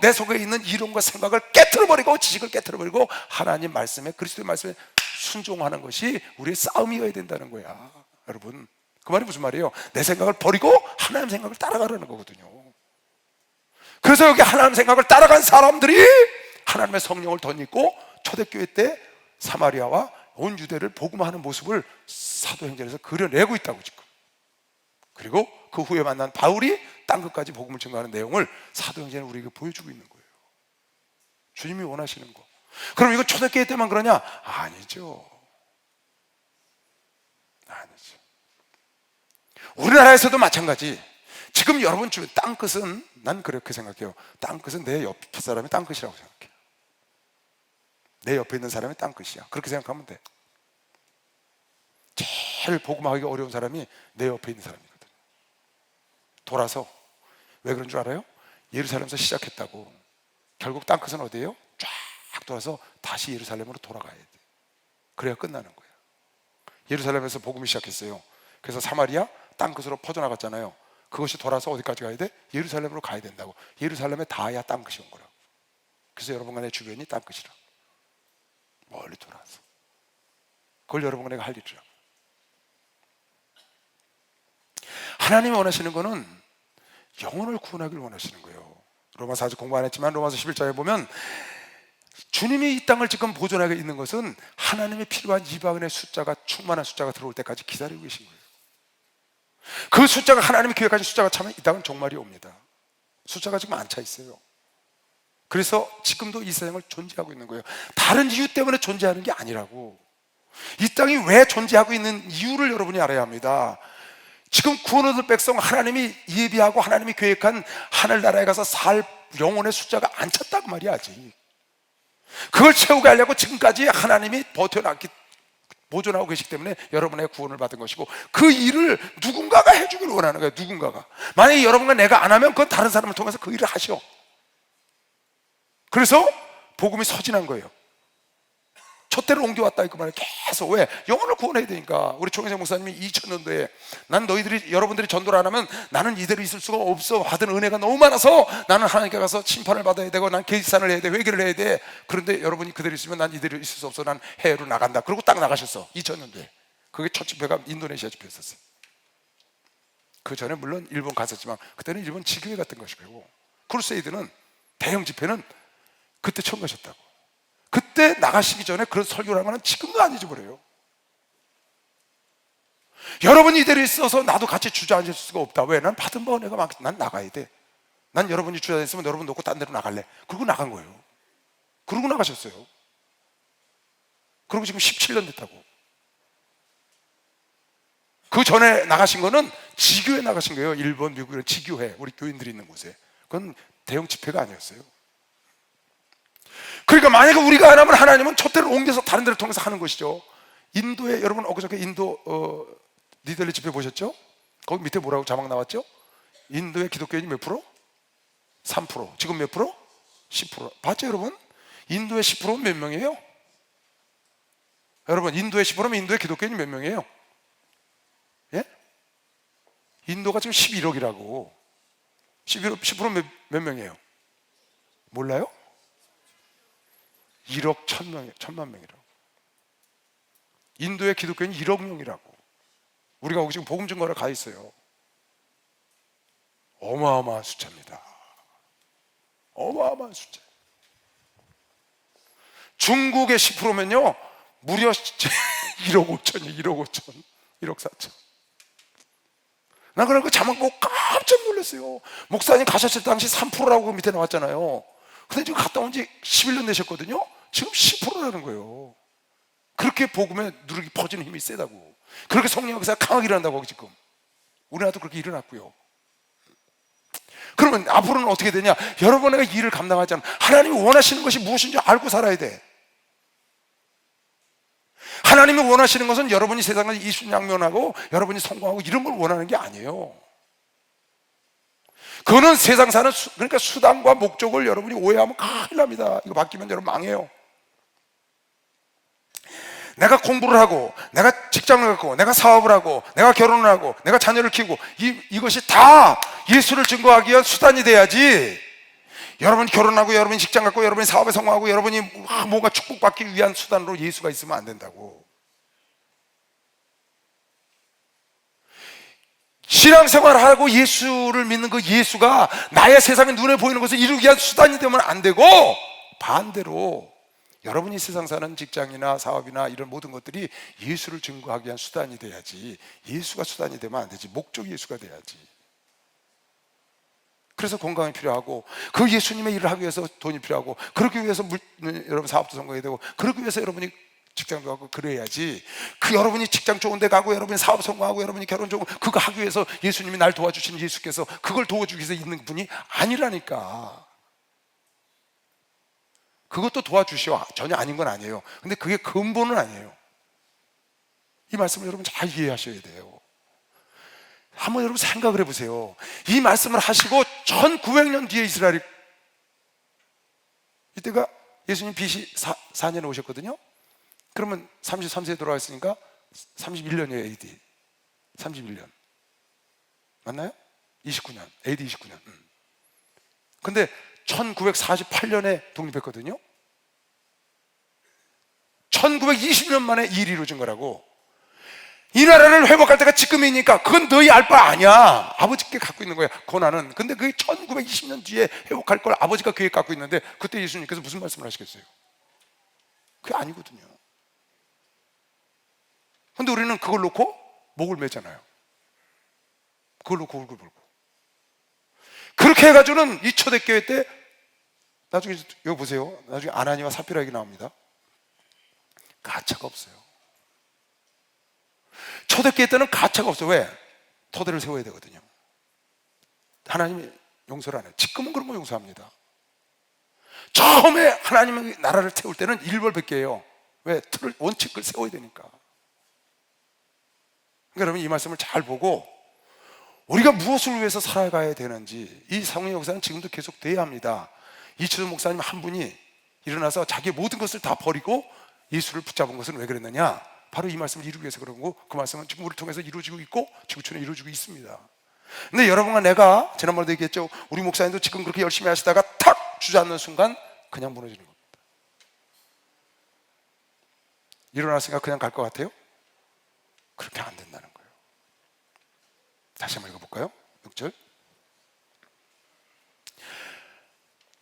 내 속에 있는 이론과 생각을 깨트려버리고, 지식을 깨트려버리고 하나님 말씀에, 그리스도의 말씀에 순종하는 것이 우리의 싸움이어야 된다는 거야. 여러분, 그 말이 무슨 말이에요? 내 생각을 버리고 하나님 생각을 따라가라는 거거든요. 그래서 여기 하나님 생각을 따라간 사람들이 하나님의 성령을 덧입고 초대교회 때 사마리아와 온 유대를 복음화하는 모습을 사도행전에서 그려내고 있다고 지금. 그리고 그 후에 만난 바울이 땅 끝까지 복음을 증거하는 내용을 사도행전에 우리에게 보여주고 있는 거예요. 주님이 원하시는 거. 그럼 이거 초대교회 때만 그러냐? 아니죠. 아니죠. 우리나라에서도 마찬가지. 지금 여러분 주변 땅끝은, 난 그렇게 생각해요. 땅끝은 내 옆 사람이 땅끝이라고 생각해요. 내 옆에 있는 사람이 땅끝이야. 그렇게 생각하면 돼. 제일 복음하기 어려운 사람이 내 옆에 있는 사람이거든. 돌아서, 왜 그런 줄 알아요? 예루살렘에서 시작했다고. 결국 땅끝은 어디예요? 쫙 돌아서 다시 예루살렘으로 돌아가야 돼. 그래야 끝나는 거야. 예루살렘에서 복음이 시작했어요. 그래서 사마리아 땅끝으로 퍼져나갔잖아요. 그것이 돌아서 어디까지 가야 돼? 예루살렘으로 가야 된다고. 예루살렘에 닿아야 땅끝이 온 거라고. 그래서 여러분과 내 주변이 땅끝이라고. 멀리 돌아서. 그걸 여러분과 내가 할 일이라고. 하나님이 원하시는 거는 영혼을 구원하길 원하시는 거예요. 로마서 아직 공부 안 했지만 로마서 11장에 보면 주님이 이 땅을 지금 보존하고 있는 것은 하나님의 필요한 이방인의 숫자가 충만한 숫자가 들어올 때까지 기다리고 계신 거예요. 그 숫자가 하나님이 계획하신 숫자가 차면 이 땅은 종말이 옵니다. 숫자가 지금 안 차 있어요. 그래서 지금도 이 세상을 존재하고 있는 거예요. 다른 이유 때문에 존재하는 게 아니라고. 이 땅이 왜 존재하고 있는 이유를 여러분이 알아야 합니다. 지금 구원 얻을 백성 하나님이 예비하고 하나님이 계획한 하늘나라에 가서 살 영혼의 숫자가 안 찼다고 말이야. 아직 그걸 채우게 하려고 지금까지 하나님이 버텨놨기 보존하고 계시기 때문에 여러분의 구원을 받은 것이고, 그 일을 누군가가 해주길 원하는 거예요. 누군가가. 만약에 여러분과 내가 안 하면 그건 다른 사람을 통해서 그 일을 하셔. 그래서 복음이 서진한 거예요. 촛대를 옮겨왔다 이거 말이에요. 계속. 왜? 영혼을 구원해야 되니까. 우리 총회장 목사님이 2000년도에 난 여러분들이 전도를 안 하면 나는 이대로 있을 수가 없어. 받은 은혜가 너무 많아서 나는 하나님께 가서 심판을 받아야 되고 난 계산을 해야 돼, 회개를 해야 돼. 그런데 여러분이 그대로 있으면 난 이대로 있을 수 없어. 난 해외로 나간다. 그리고 딱 나가셨어. 2000년도에. 그게 첫 집회가 인도네시아 집회였었어요. 그 전에 물론 일본 갔었지만 그때는 일본 지교회 같은 것이고, 크루세이드는 대형 집회는 그때 처음 가셨다고. 그때 나가시기 전에 그런 설교를 하는 건 지금도 안 잊어버려요. 여러분이 이대로 있어서 나도 같이 주저앉을 수가 없다. 왜? 난 받은 바 은혜가 많기 때문에 난 나가야 돼. 난 여러분이 주저앉으면 여러분 놓고 딴 데로 나갈래. 그러고 나간 거예요. 그러고 나가셨어요. 그리고 지금 17년 됐다고. 그 전에 나가신 거는 지교회 나가신 거예요. 일본, 미국의 지교회, 우리 교인들이 있는 곳에. 그건 대형 집회가 아니었어요. 그러니까 만약에 우리가 안 하면 하나님은 촛대를 옮겨서 다른 데를 통해서 하는 것이죠. 인도에, 여러분 엊그저께 인도 니델리 집회 보셨죠? 거기 밑에 뭐라고 자막 나왔죠? 인도의 기독교인이 몇 프로? 3%. 지금 몇 프로? 10%. 봤죠 여러분? 인도의 10%는 몇 명이에요? 여러분 인도의 10%면 인도의 기독교인이 몇 명이에요? 예? 인도가 지금 11억이라고. 10% 몇 명이에요? 몰라요? 1억 1000만 명이라고. 인도의 기독교인이 1억 명이라고. 우리가 거기 지금 복음 증거를 가 있어요. 어마어마한 숫자입니다. 어마어마한 숫자. 중국의 10%면요 무려 1억 5천이 1억 5천 1억 4천. 난 그런 거 자막 보고 깜짝 놀랐어요. 목사님 가셨을 당시 3%라고 밑에 나왔잖아요. 근데 지금 갔다 온 지 11년 되셨거든요. 지금 10%라는 거예요. 그렇게 복음에 누르기 퍼지는 힘이 세다고. 그렇게 성령 역사가 강하게 일어난다고 지금. 우리나라도 그렇게 일어났고요. 그러면 앞으로는 어떻게 되냐? 여러분의 일을 감당하지 않으면 하나님이 원하시는 것이 무엇인지 알고 살아야 돼. 하나님이 원하시는 것은 여러분이 세상을 이순양면하고 여러분이 성공하고 이런 걸 원하는 게 아니에요. 그거는 세상 사는 그러니까 수단과 목적을 여러분이 오해하면 큰일 납니다. 이거 바뀌면 여러분 망해요. 내가 공부를 하고 내가 직장을 갖고 내가 사업을 하고 내가 결혼을 하고 내가 자녀를 키우고 이것이 다 예수를 증거하기 위한 수단이 돼야지, 여러분이 결혼하고 여러분이 직장 갖고 여러분이 사업에 성공하고 여러분이 뭔가 축복받기 위한 수단으로 예수가 있으면 안 된다고. 신앙생활을 하고 예수를 믿는 그 예수가 나의 세상에 눈에 보이는 것을 이루기 위한 수단이 되면 안 되고, 반대로 여러분이 세상 사는 직장이나 사업이나 이런 모든 것들이 예수를 증거하기 위한 수단이 돼야지, 예수가 수단이 되면 안 되지. 목적이 예수가 돼야지. 그래서 건강이 필요하고, 그 예수님의 일을 하기 위해서 돈이 필요하고, 그러기 위해서 여러분 사업도 성공해야 되고, 그러기 위해서 여러분이 직장도 가고 그래야지. 그 여러분이 직장 좋은 데 가고 여러분이 사업 성공하고 여러분이 결혼 좋은 그거 하기 위해서 예수님이 날 도와주신 예수께서 그걸 도와주기 위해서 있는 분이 아니라니까. 그것도 도와주시오. 전혀 아닌 건 아니에요. 근데 그게 근본은 아니에요. 이 말씀을 여러분 잘 이해하셔야 돼요. 한번 여러분 생각을 해보세요. 이 말씀을 하시고 1900년 뒤에 이스라엘이, 이때가 예수님 BC 4년에 오셨거든요. 그러면 33세에 돌아왔으니까 31년이에요. AD 31년 맞나요? 29년 AD 29년. 근데 1948년에 독립했거든요. 1920년 만에 이 일이 이루어진 거라고. 이 나라를 회복할 때가 지금이니까 그건 너희 알 바 아니야. 아버지께 갖고 있는 거야, 권한은. 근데 그게 1920년 뒤에 회복할 걸 아버지가 계획 갖고 있는데 그때 예수님께서 무슨 말씀을 하시겠어요? 그게 아니거든요. 근데 우리는 그걸 놓고 목을 매잖아요. 그걸 놓고 얼굴 벌고. 그렇게 해가지고는 이 초대교회 때 나중에 여기 보세요. 나중에 아나니와 삽비라 얘기 나옵니다. 가차가 없어요. 초대교회 때는 가차가 없어요. 왜? 토대를 세워야 되거든요. 하나님이 용서를 안 해요. 지금은 그런 거 용서합니다. 처음에 하나님의 나라를 세울 때는 일벌백계예요. 왜? 틀을, 원칙을 세워야 되니까. 그러니까 여러분 이 말씀을 잘 보고 우리가 무엇을 위해서 살아가야 되는지, 이 성령 역사는 지금도 계속 돼야 합니다. 이철수 목사님 한 분이 일어나서 자기의 모든 것을 다 버리고 예수를 붙잡은 것은 왜 그랬느냐? 바로 이 말씀을 이루기 위해서 그런 거고, 그 말씀은 지금 우리를 통해서 이루어지고 있고 지구촌에 이루어지고 있습니다. 근데 여러분과 내가 지난번에도 얘기했죠. 우리 목사님도 지금 그렇게 열심히 하시다가 탁 주저앉는 순간 그냥 무너지는 겁니다. 일어났으니까 그냥 갈 것 같아요? 그렇게 안 된다는 거예요. 다시 한번 읽어볼까요? 6절.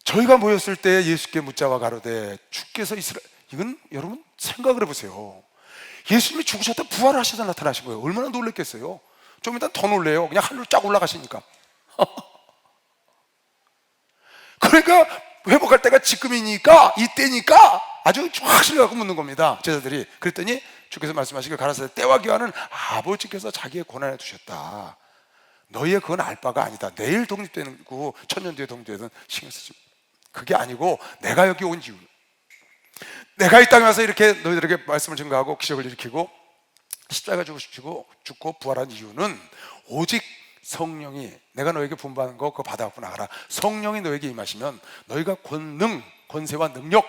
저희가 모였을 때 예수께 묻자와 가로되 주께서 이건 여러분 생각을 해보세요. 예수님이 죽으셨다 부활하셔서 나타나신 거예요. 얼마나 놀랬겠어요. 좀 이따 더 놀래요. 그냥 하늘로 쫙 올라가시니까. 그러니까 회복할 때가 지금이니까, 이때니까 아주 확신을 갖고 묻는 겁니다. 제자들이. 그랬더니 주께서 말씀하시길 가라사대 때와 기한은 아버지께서 자기의 권한에 두셨다. 너희의 그건 알 바가 아니다. 내일 독립되고 천년 뒤에 독립되든 신경 쓰지. 그게 아니고 내가 여기 온 이유, 내가 이 땅에 와서 이렇게 너희들에게 말씀을 증거하고 기적을 일으키고 십자가 죽고 부활한 이유는 오직 성령이, 내가 너에게 분부하는 거 그거 받아갖고 나가라. 성령이 너에게 임하시면 너희가 권세와 능력을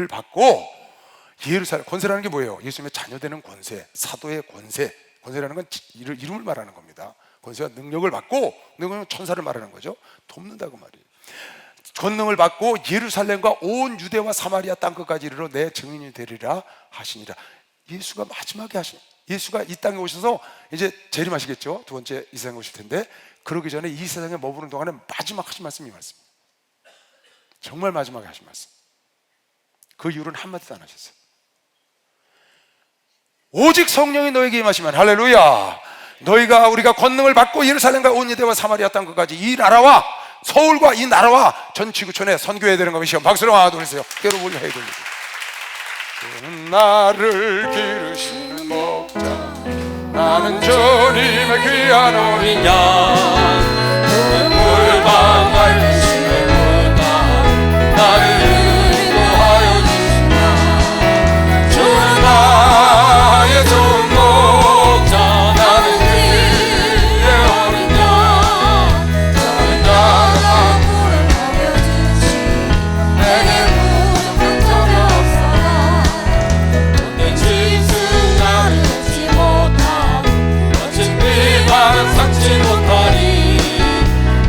받고 예루살렘, 권세라는 게 뭐예요? 예수님의 자녀되는 권세, 사도의 권세. 권세라는 건 이름을 말하는 겁니다. 권세와 능력을 받고, 능력은 천사를 말하는 거죠. 돕는다고 말이에요. 권능을 받고 예루살렘과 온 유대와 사마리아 땅끝까지 이르러 내 증인이 되리라 하시니라. 예수가 마지막에 예수가 이 땅에 오셔서 이제 재림하시겠죠. 두 번째 이 세상에 오실 텐데, 그러기 전에 이 세상에 머무는 동안에 마지막 하신 말씀이 이 말씀. 정말 마지막에 하신 말씀. 그 이후로는 한마디도 안 하셨어요. 오직 성령이 너에게 임하시면, 할렐루야, 우리가 권능을 받고 예루살렘과 온 유대와 사마리아 땅끝까지 이 나라와 서울과 이 나라와 전 지구촌에 선교해야 되는 것이요. 박수로 하나 둘 셋요. 때로 올려 해야 됩니다. 그는 나를 기르시는 목자, 나는 주님의 귀한 어린 양. 그는 물방 맑으시는 문화, 나를 인도하여 주시나. 주는 나의 좋은 목자, 나는 그의 어린 양. 저는 나가 꿀을 먹여주시, 내게 부족한 점이 없어라. 내 짐승 나를 얻지 못함, 거친 비방은 삼지 못하리.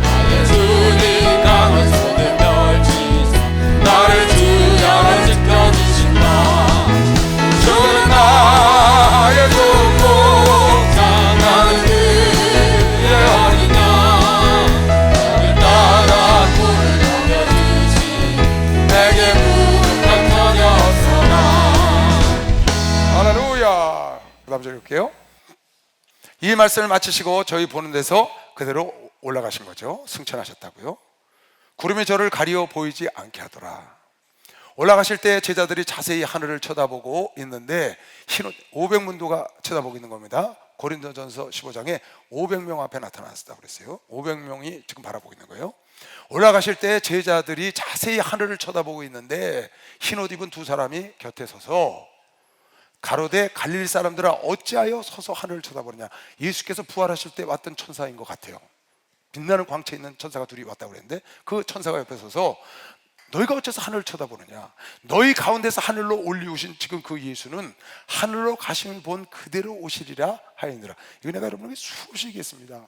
나의 주님 강한 손을 펼치사 나를 주야로 지켜주신다. 주는 나의 좋은 목자, 나는 그의 어린 양. 나를 따라 꿀을 먹여주시, 내게 부족한 전이 없어라. 할렐루야. 그 다음 절 읽을게요. 이 말씀을 마치시고 저희 보는 데서 그대로 올라가신 거죠. 승천하셨다고요. 구름이 저를 가리어 보이지 않게 하더라. 올라가실 때 제자들이 자세히 하늘을 쳐다보고 있는데 500문도가 쳐다보고 있는 겁니다. 고린도전서 15장에 500명 앞에 나타났다고 그랬어요. 500명이 지금 바라보고 있는 거예요. 올라가실 때 제자들이 자세히 하늘을 쳐다보고 있는데 흰옷 입은 두 사람이 곁에 서서 가로되 갈릴리 사람들아 어찌하여 서서 하늘을 쳐다보느냐. 예수께서 부활하실 때 왔던 천사인 것 같아요. 빛나는 광채 있는 천사가 둘이 왔다고 그랬는데 그 천사가 옆에 서서 너희가 어째서 하늘을 쳐다보느냐. 너희 가운데서 하늘로 올리우신 지금 그 예수는 하늘로 가심을 본 그대로 오시리라 하였느라. 이거 내가 여러분에게 수없이 얘기했습니다.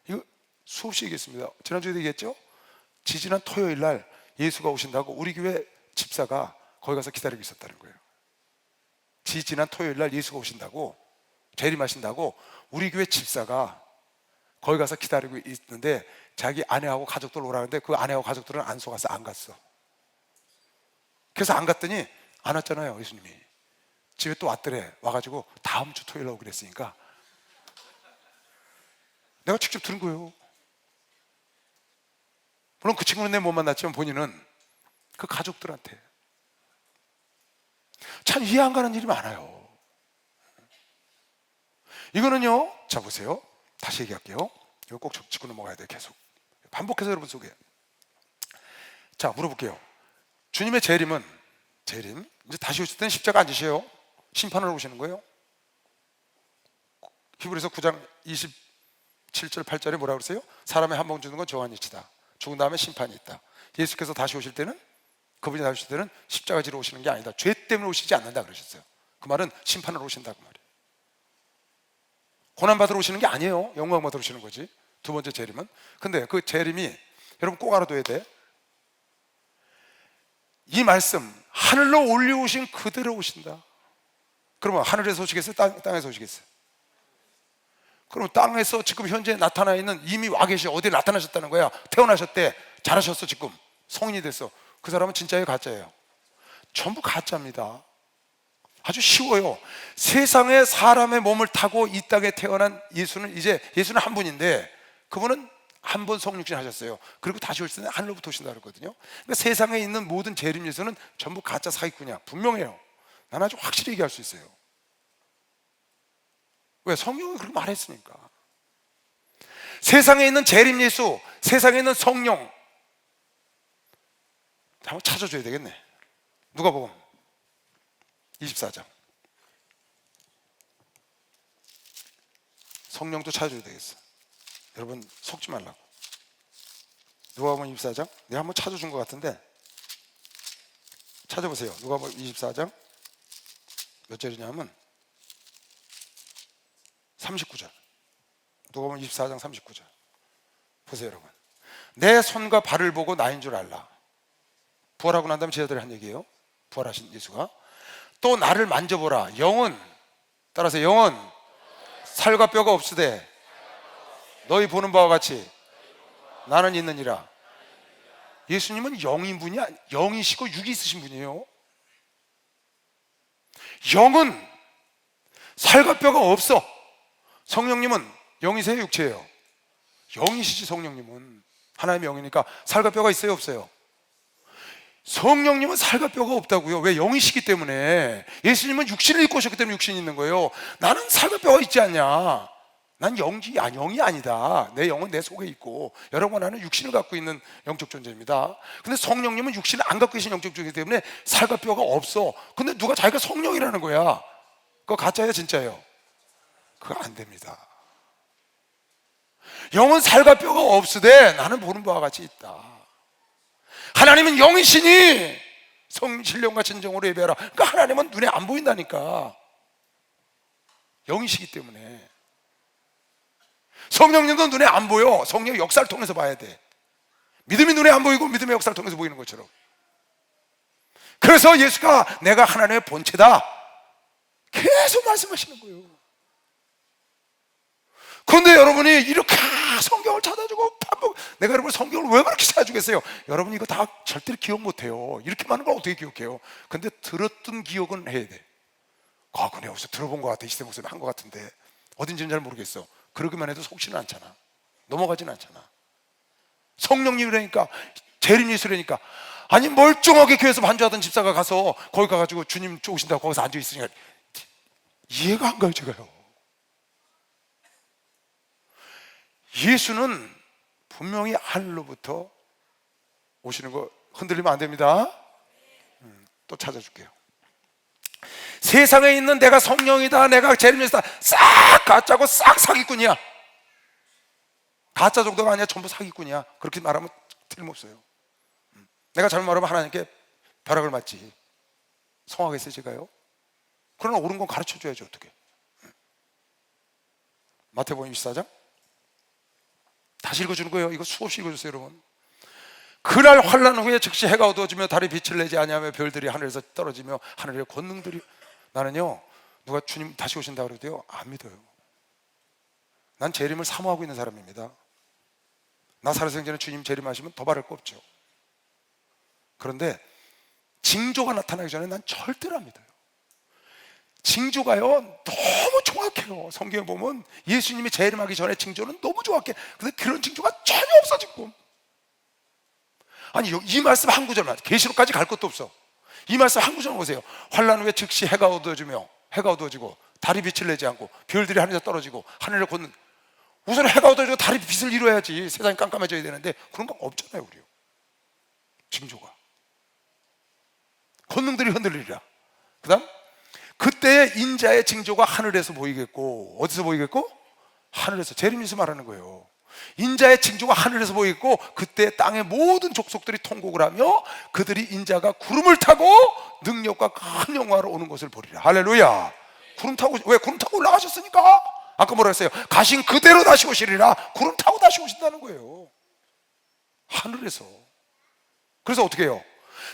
이거 수없이 얘기했습니다. 지난주에도 얘기했죠. 지지난 토요일 날 예수가 오신다고 우리 교회 집사가 거기 가서 기다리고 있었다는 거예요. 지난 토요일 날 예수가 오신다고, 재림하신다고 우리 교회 집사가 거기 가서 기다리고 있는데 자기 아내하고 가족들 오라는데 그 아내하고 가족들은 안 속았어. 안 갔어. 그래서 안 갔더니 안 왔잖아요. 예수님이 집에 또 왔더래. 와가지고 다음 주 토요일 날 오기로 했으니까 내가 직접 들은 거예요. 물론 그 친구는 내 못 만났지만 본인은 그 가족들한테 참 이해 안 가는 일이 많아요. 이거는요, 자 보세요. 다시 얘기할게요. 이거 꼭 짚고 넘어가야 돼요. 계속 반복해서 여러분 속에. 자, 물어볼게요. 주님의 재림 이제 다시 오실 때는 십자가 앉으세요. 심판을 오시는 거예요. 히브리서 9장 27절 8절에 뭐라 그러세요? 사람의 한 번 주는 건 정한이치다. 죽은 다음에 심판이 있다. 예수께서 다시 오실 때는, 그분이 다시 오실 때는 십자가 지러 오시는 게 아니다. 죄 때문에 오시지 않는다 그러셨어요. 그 말은 심판을 오신다고 말이에요. 고난 받으러 오시는 게 아니에요. 영광 받으러 오시는 거지. 두 번째 재림은. 근데 그 재림이 여러분 꼭 알아둬야 돼. 이 말씀, 하늘로 올려오신 그대로 오신다. 그러면 하늘에서 오시겠어요? 땅에서 오시겠어요? 그럼 땅에서 지금 현재 나타나 있는, 이미 와 계시, 어디에 나타나셨다는 거야. 태어나셨대. 잘하셨어. 지금 성인이 됐어. 그 사람은 진짜예요, 가짜예요? 전부 가짜입니다. 아주 쉬워요. 세상에 사람의 몸을 타고 이 땅에 태어난 예수는 한 분인데, 그분은 한 번 성육신 하셨어요. 그리고 다시 오실 때는 하늘로부터 오신다 그러거든요. 그러니까 세상에 있는 모든 재림 예수는 전부 가짜 사기꾼이야. 분명해요. 난 아주 확실히 얘기할 수 있어요. 왜? 성경이 그렇게 말했으니까. 세상에 있는 재림 예수, 세상에 있는 성령, 한번 찾아줘야 되겠네. 누가복음 24장. 성령도 찾아줘야 되겠어. 여러분 속지 말라고. 누가복음 24장. 내가 한번 찾아준 것 같은데 찾아보세요. 누가복음 24장 몇 절이냐면 39절. 누가복음 24장 39절. 보세요 여러분. 내 손과 발을 보고 나인 줄 알라. 부활하고 난 다음에 제자들이 한 얘기예요. 부활하신 예수가. 또 나를 만져보라. 영은, 따라서 영은 살과 뼈가 없으되 너희 보는 바와 같이 나는 있느니라. 예수님은 영인 분이, 영이시고 육이 있으신 분이에요. 영은 살과 뼈가 없어. 성령님은 영이세요, 육체예요? 영이시지. 성령님은 하나님의 영이니까 살과 뼈가 있어요, 없어요? 성령님은 살과 뼈가 없다고요. 왜? 영이시기 때문에. 예수님은 육신을 입고 오셨기 때문에 육신이 있는 거예요. 나는 살과 뼈가 있지 않냐. 난 영이 아니다. 내 영은 내 속에 있고, 여러분 나는 육신을 갖고 있는 영적 존재입니다. 근데 성령님은 육신을 안 갖고 계신 영적 존재이기 때문에 살과 뼈가 없어. 근데 누가 자기가 성령이라는 거야. 그거 가짜예요, 진짜예요? 그거 안 됩니다. 영은 살과 뼈가 없으되 나는 보는 바와 같이 있다. 하나님은 영이시니 신령과 진정으로 예배하라. 그러니까 하나님은 눈에 안 보인다니까. 영이시기 때문에. 성령님도 눈에 안 보여. 성령의 역사를 통해서 봐야 돼. 믿음이 눈에 안 보이고 믿음의 역사를 통해서 보이는 것처럼. 그래서 예수가 내가 하나님의 본체다 계속 말씀하시는 거예요. 그런데 여러분이 이렇게 성경을 찾아주고 반복, 내가 여러분 성경을 왜 그렇게 찾아주겠어요? 여러분 이거 다 절대로 기억 못해요. 이렇게 많은 걸 어떻게 기억해요? 근데 들었던 기억은 해야 돼. 그냥 어디서 들어본 것 같아. 이 시대 목소리 한 것 같은데 어딘지는 잘 모르겠어. 그러기만 해도 속지는 않잖아. 넘어가지는 않잖아. 성령님이라니까, 재림 예수라니까. 아니 멀쩡하게 교회에서 반주하던 집사가 가서 거기 가가지고 주님 오신다고 거기서 앉아있으니까 이해가 안 가요. 제가요. 예수는 분명히 하늘로부터 오시는 거 흔들리면 안 됩니다. 또 찾아줄게요. 세상에 있는 내가 성령이다, 내가 재림이다, 싹 가짜고 싹 사기꾼이야. 가짜 정도가 아니야. 전부 사기꾼이야. 그렇게 말하면 틀림없어요. 내가 잘못 말하면 하나님께 벼락을 맞지. 성하겠어요 제가요? 그러나 옳은 건 가르쳐줘야지 어떻게. 마태복음 24장 다시 읽어주는 거예요. 이거 수없이 읽어주세요 여러분. 그날 환난 후에 즉시 해가 어두워지며 달이 빛을 내지 아니하며 별들이 하늘에서 떨어지며 하늘의 권능들이, 나는요, 누가 주님 다시 오신다 그래도요, 안 믿어요. 난 재림을 사모하고 있는 사람입니다. 나 살아생전에 주님 재림하시면 더 바랄 거 없죠. 그런데 징조가 나타나기 전에 난 절대로 안 믿어요. 징조가요 너무 정확해요. 성경에 보면 예수님이 재림하기 전에 징조는 너무 정확해. 근데 그런 징조가 전혀 없어지고, 아니 이 말씀 한 구절만, 계시록까지 갈 것도 없어. 이 말씀 한 구절만 보세요. 환난 후에 즉시 해가 어두워지고 달이 빛을 내지 않고 별들이 하늘에서 떨어지고 하늘을 걷는. 우선 해가 어두워지고 달이 빛을 이루어야지 세상이 깜깜해져야 되는데 그런 거 없잖아요. 우리 징조가. 권능들이 흔들리리라. 그 다음, 그때 인자의 징조가 하늘에서 보이겠고, 어디서 보이겠고? 하늘에서. 재림에서 말하는 거예요. 인자의 징조가 하늘에서 보이겠고, 그때 땅의 모든 족속들이 통곡을 하며 그들이 인자가 구름을 타고 능력과 큰 영광으로 오는 것을 보리라. 할렐루야. 구름 타고, 왜? 구름 타고 올라가셨으니까. 아까 뭐라 했어요? 가신 그대로 다시 오시리라. 구름 타고 다시 오신다는 거예요. 하늘에서. 그래서 어떻게 해요?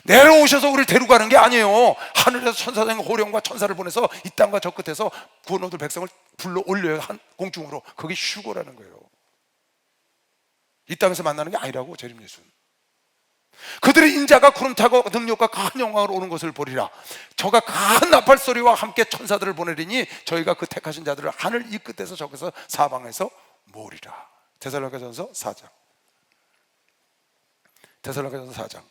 내려오셔서 우리를 데려가는 게 아니에요. 하늘에서 천사장과 호령과 천사를 보내서 이 땅과 저 끝에서 구원 얻을 백성을 불러 올려요. 한 공중으로. 그게 휴거라는 거예요. 이 땅에서 만나는 게 아니라고. 재림 예수는 그들의 인자가 구름 타고 능력과 큰 영광으로 오는 것을 보리라. 저가 큰 나팔 소리와 함께 천사들을 보내리니 저희가 그 택하신 자들을 하늘 이 끝에서 저 끝에서 사방에서 모으리라. 데살로니가전서 4장. 데살로니가전서 4장.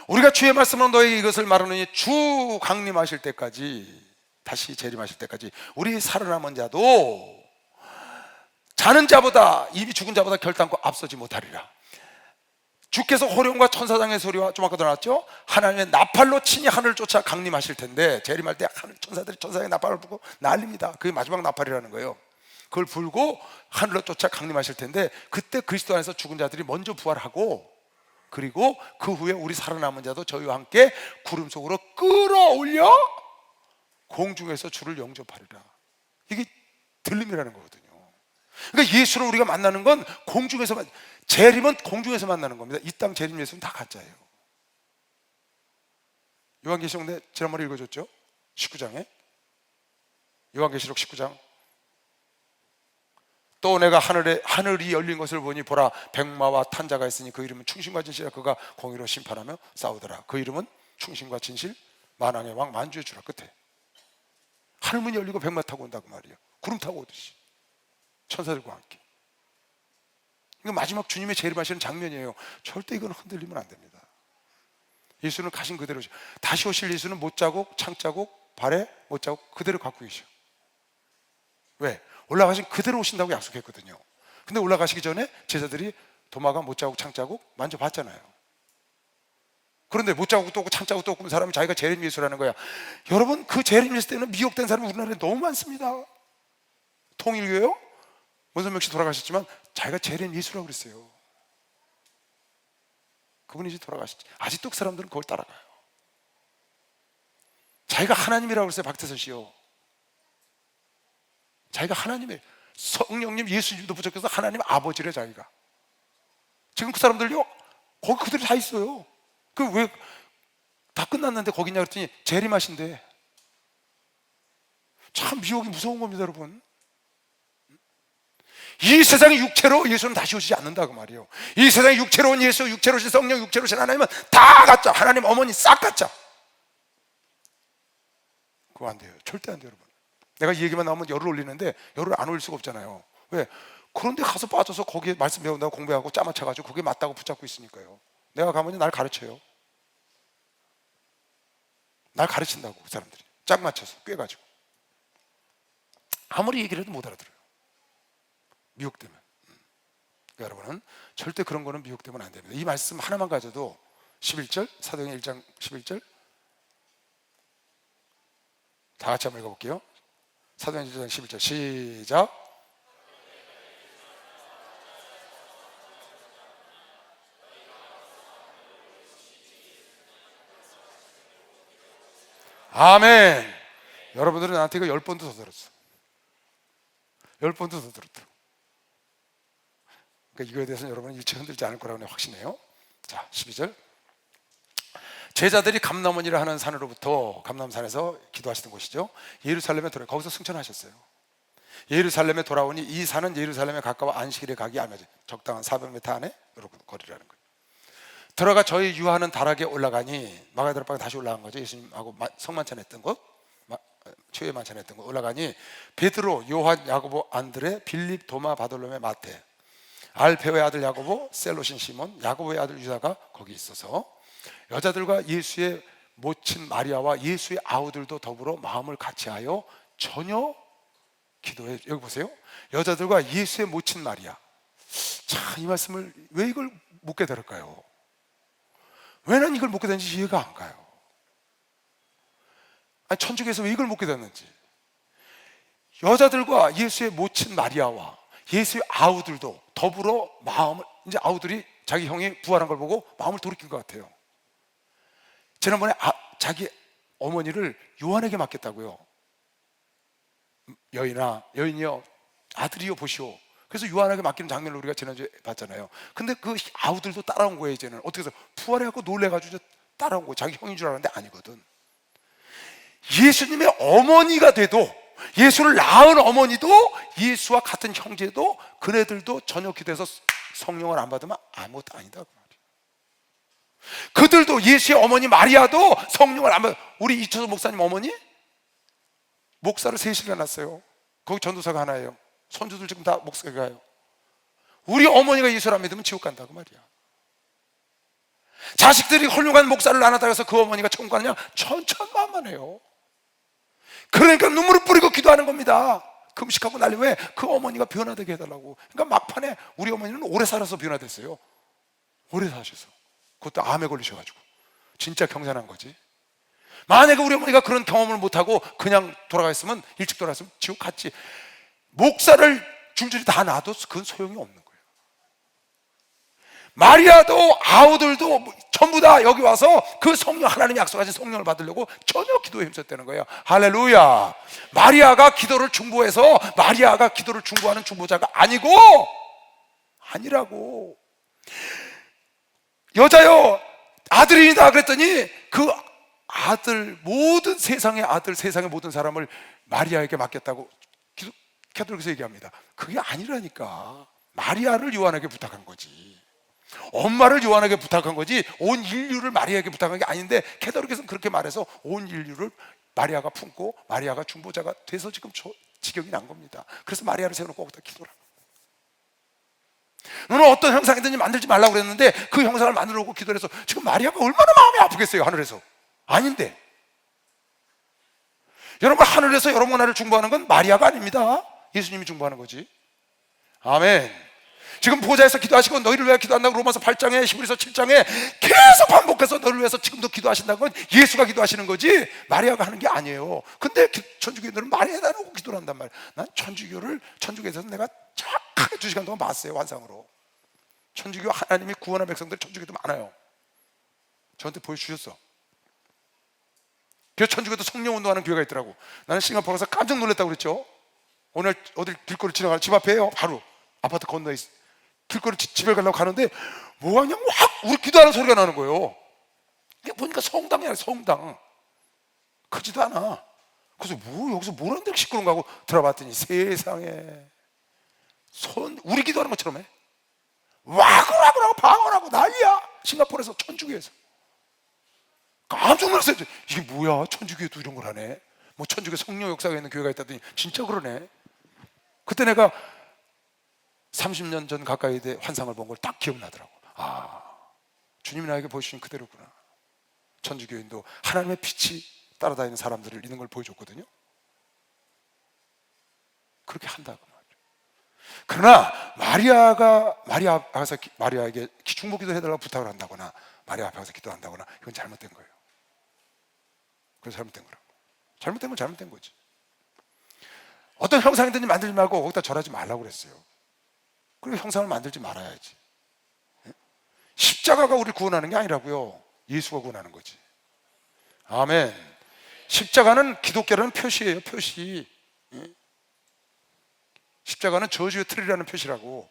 우리가 주의 말씀으로 너에게 이것을 말하느니 주 강림하실 때까지, 다시 재림하실 때까지 우리 살아남은 자도 자는 자보다, 이미 죽은 자보다 결단코 앞서지 못하리라. 주께서 호령과 천사장의 소리와, 좀 아까도 나왔죠? 하나님의 나팔로 친히 하늘을 쫓아 강림하실 텐데, 재림할 때 하늘 천사들이 천사장의 나팔을 불고 난립니다. 그게 마지막 나팔이라는 거예요. 그걸 불고 하늘로 쫓아 강림하실 텐데, 그때 그리스도 안에서 죽은 자들이 먼저 부활하고, 그리고 그 후에 우리 살아남은 자도 저희와 함께 구름 속으로 끌어올려 공중에서 주를 영접하리라. 이게 들림이라는 거거든요. 그러니까 예수를 우리가 만나는 건 공중에서, 재림은 공중에서 만나는 겁니다. 이 땅 재림 예수는 다 가짜예요. 요한계시록 내 지난번에 읽어줬죠? 19장에 요한계시록 19장. 또 내가 하늘이 열린 것을 보니 보라, 백마와 탄자가 있으니 그 이름은 충신과 진실이라. 그가 공의로 심판하며 싸우더라. 그 이름은 충신과 진실, 만왕의 왕, 만주의 주라. 끝에 하늘문이 열리고 백마 타고 온다고 말이에요. 구름 타고 오듯이 천사들과 함께. 이거 마지막 주님의 재림하시는 장면이에요. 절대 이건 흔들리면 안 됩니다. 예수는 가신 그대로, 다시 오실 예수는 못자국, 창자국, 발에 못자국 그대로 갖고 계셔. 왜? 올라가신 그대로 오신다고 약속했거든요. 근데 올라가시기 전에 제자들이 도마가 못자국, 창자국 만져봤잖아요. 그런데 못자국도 없고 창자국도 없고 사람이 자기가 재림 예수라는 거야. 여러분, 그 재림 예수 때문에 미혹된 사람이 우리나라에 너무 많습니다. 통일교요? 원선명 씨 돌아가셨지만 자기가 재림 예수라고 그랬어요. 그분이 이제 돌아가셨지. 아직도 그 사람들은 그걸 따라가요. 자기가 하나님이라고 그랬어요. 박태선 씨요. 자기가 하나님의, 성령님, 예수님도 부족해서 하나님 아버지래 자기가. 지금 그 사람들요 거기 그대로 다 있어요. 그 왜 다 끝났는데 거기 있냐 그랬더니 재림하신대. 참 미혹이 무서운 겁니다, 여러분. 이 세상의 육체로 예수는 다시 오시지 않는다고 말이에요. 이 세상의 육체로 온 예수, 육체로 오신 성령, 육체로 오신 하나님은 다 가짜. 하나님 어머니 싹 가짜. 그거 안 돼요. 절대 안 돼요, 여러분. 내가 이 얘기만 나오면 열을 올리는데 열을 안 올릴 수가 없잖아요. 왜? 그런데 가서 빠져서 거기에 말씀 배운다고 공부하고 짜맞춰가지고 그게 맞다고 붙잡고 있으니까요. 내가 가면 날 가르쳐요. 날 가르친다고 그 사람들이 짝 맞춰서 꿰가지고. 아무리 얘기를 해도 못 알아들어요. 미혹되면. 그러니까 여러분은 절대 그런 거는 미혹되면 안 됩니다. 이 말씀 하나만 가져도 11절, 사도행전 1장 11절 다 같이 한번 읽어볼게요. 사도행전 1장 11절 시작. 아멘. 여러분들은 나한테 이거 10번도 더 들었어. 10번도 더 들었더라고. 그러니까 이거에 대해서는 여러분은 일체 흔들지 않을 거라고 내가 확신해요. 자, 12절. 제자들이 감람원이라 하는 산으로부터, 감람산에서 기도하시던 곳이죠, 예루살렘에 돌아 거기서 승천하셨어요. 예루살렘에 돌아오니 이 산은 예루살렘에 가까워 안식일에 가기 알맞은 적당한 400m 안에 이렇게 거리라는 거예요. 들어가 저희 유하는 다락에 올라가니, 마가다락방에 다시 올라간 거죠. 예수님하고 성만찬했던 곳, 최후의 만찬했던 곳 올라가니 베드로, 요한, 야고보, 안드레, 빌립, 도마, 바돌로메, 마테, 알페오의 아들 야고보, 셀로신 시몬, 야고보의 아들 유다가 거기 있어서 여자들과 예수의 모친 마리아와 예수의 아우들도 더불어 마음을 같이하여 저녁 기도해. 여기 보세요. 여자들과 예수의 모친 마리아. 자, 이 말씀을 왜 이걸 묻게 될까요? 왜 난 이걸 묻게 되는지 이해가 안 가요. 아니, 천주교에서 왜 이걸 묻게 됐는지. 여자들과 예수의 모친 마리아와 예수의 아우들도 더불어 마음을, 이제 아우들이 자기 형이 부활한 걸 보고 마음을 돌이킨 것 같아요. 지난번에 자기 어머니를 요한에게 맡겼다고요. 여인이여 아들이여 보시오. 그래서 요한에게 맡기는 장면을 우리가 지난주에 봤잖아요. 근데 그 아우들도 따라온 거예요. 이제는 어떻게 해서 부활해갖고 놀래가지고 따라온 거예요. 자기 형인 줄 알았는데 아니거든. 예수님의 어머니가 돼도, 예수를 낳은 어머니도, 예수와 같은 형제도, 그네들도 저녁 기도에서 성령을 안 받으면 아무것도 아니다 그 말이에요. 그들도, 예수의 어머니 마리아도 성령을 안 받아. 우리 이철수 목사님 어머니 목사를 셋이나 낳았어요. 거기 전도사가 하나예요. 손주들 지금 다 목사가 가요. 우리 어머니가 예수를 안 믿으면 지옥 간다 그 말이야. 자식들이 훌륭한 목사를 낳았다고 해서 그 어머니가 천국 가느냐? 천천만만해요. 그러니까 눈물을 뿌리고 기도하는 겁니다. 금식하고 난리 왜? 그 어머니가 변화되게 해달라고. 그러니까 막판에 우리 어머니는 오래 살아서 변화됐어요. 오래 사셔서. 그것도 암에 걸리셔가지고. 진짜 경산한 거지. 만약에 우리 어머니가 그런 경험을 못하고 그냥 돌아가 있으면, 일찍 돌아갔으면 지옥 갔지. 목사를 줄줄이 다 놔도 그건 소용이 없는 거예요. 마리아도 아우들도 전부 다 여기 와서 그 성령, 하나님이 약속하신 성령을 받으려고 전혀 기도에 힘썼다는 거예요. 할렐루야. 마리아가 기도를 중보해서, 마리아가 기도를 중보하는 중보자가 아니고, 아니라고. 여자요 아들이다 그랬더니 그 아들, 모든 세상의 아들, 세상의 모든 사람을 마리아에게 맡겼다고 캐톨릭에서 얘기합니다. 그게 아니라니까. 마리아를 요한에게 부탁한 거지, 엄마를 요한에게 부탁한 거지, 온 인류를 마리아에게 부탁한 게 아닌데, 캐톨릭에서는 그렇게 말해서 온 인류를 마리아가 품고 마리아가 중보자가 돼서 지금 지경이 난 겁니다. 그래서 마리아를 세워놓고 거기다 기도를 하는 거예요. 너는 어떤 형상이든지 만들지 말라고 그랬는데 그 형상을 만들어 놓고 기도를 해서 지금 마리아가 얼마나 마음이 아프겠어요, 하늘에서. 아닌데. 여러분, 하늘에서 여러분 나라를 중보하는 건 마리아가 아닙니다. 예수님이 중보하는 거지. 아멘. 지금 보좌에서 기도하시고 너희를 위해 기도한다고 로마서 8장에 히브리서 7장에 계속 반복해서 너를 위해서 지금도 기도하신다는 건 예수가 기도하시는 거지 마리아가 하는 게 아니에요. 근데 천주교인들은 마리아에다 놓고 기도를 한단 말이에요. 난 천주교에서 내가 정확하게 2시간 동안 봤어요, 환상으로. 천주교 하나님이 구원한 백성들 천주교도 많아요. 저한테 보여주셨어. 그래서 천주교도 성령 운동하는 교회가 있더라고. 나는 싱가포르 가서 깜짝 놀랐다고 그랬죠. 오늘 어딜 길거리 지나가는 집 앞에요. 바로 아파트 건너에 있어. 길거리 집에 가려고 가는데 뭐하냐, 확 우리 기도하는 소리가 나는 거예요. 이게 보니까 성당이야, 성당. 크지도 않아. 그래서 여기서 뭘 하는데 시끄러운가 하고 들어봤더니 세상에 우리 기도하는 것처럼 해. 와글와글하고 방언하고 난리야. 싱가포르에서, 천주교에서. 깜짝 놀랐어요. 이게 뭐야, 천주교에도 이런 걸 하네. 뭐 천주교 성령 역사가 있는 교회가 있다더니 진짜 그러네. 그때 내가 30년 전 가까이 돼 환상을 본 걸 딱 기억나더라고. 아, 주님이 나에게 보여주신 그대로구나. 천주교인도 하나님의 빛이 따라다니는 사람들을 있는 걸 보여줬거든요. 그렇게 한다고 말이에요. 그러나 마리아에게 중보기도 해달라고 부탁을 한다거나 마리아 앞에 가서 기도한다거나, 이건 잘못된 거예요. 그래서 잘못된 거라고. 잘못된 건 잘못된 거지. 어떤 형상이든지 만들지 말고 거기다 절하지 말라고 그랬어요. 그리고 형상을 만들지 말아야지. 십자가가 우리를 구원하는 게 아니라고요. 예수가 구원하는 거지. 아멘. 십자가는 기독교라는 표시예요, 표시. 십자가는 저주의 틀이라는 표시라고.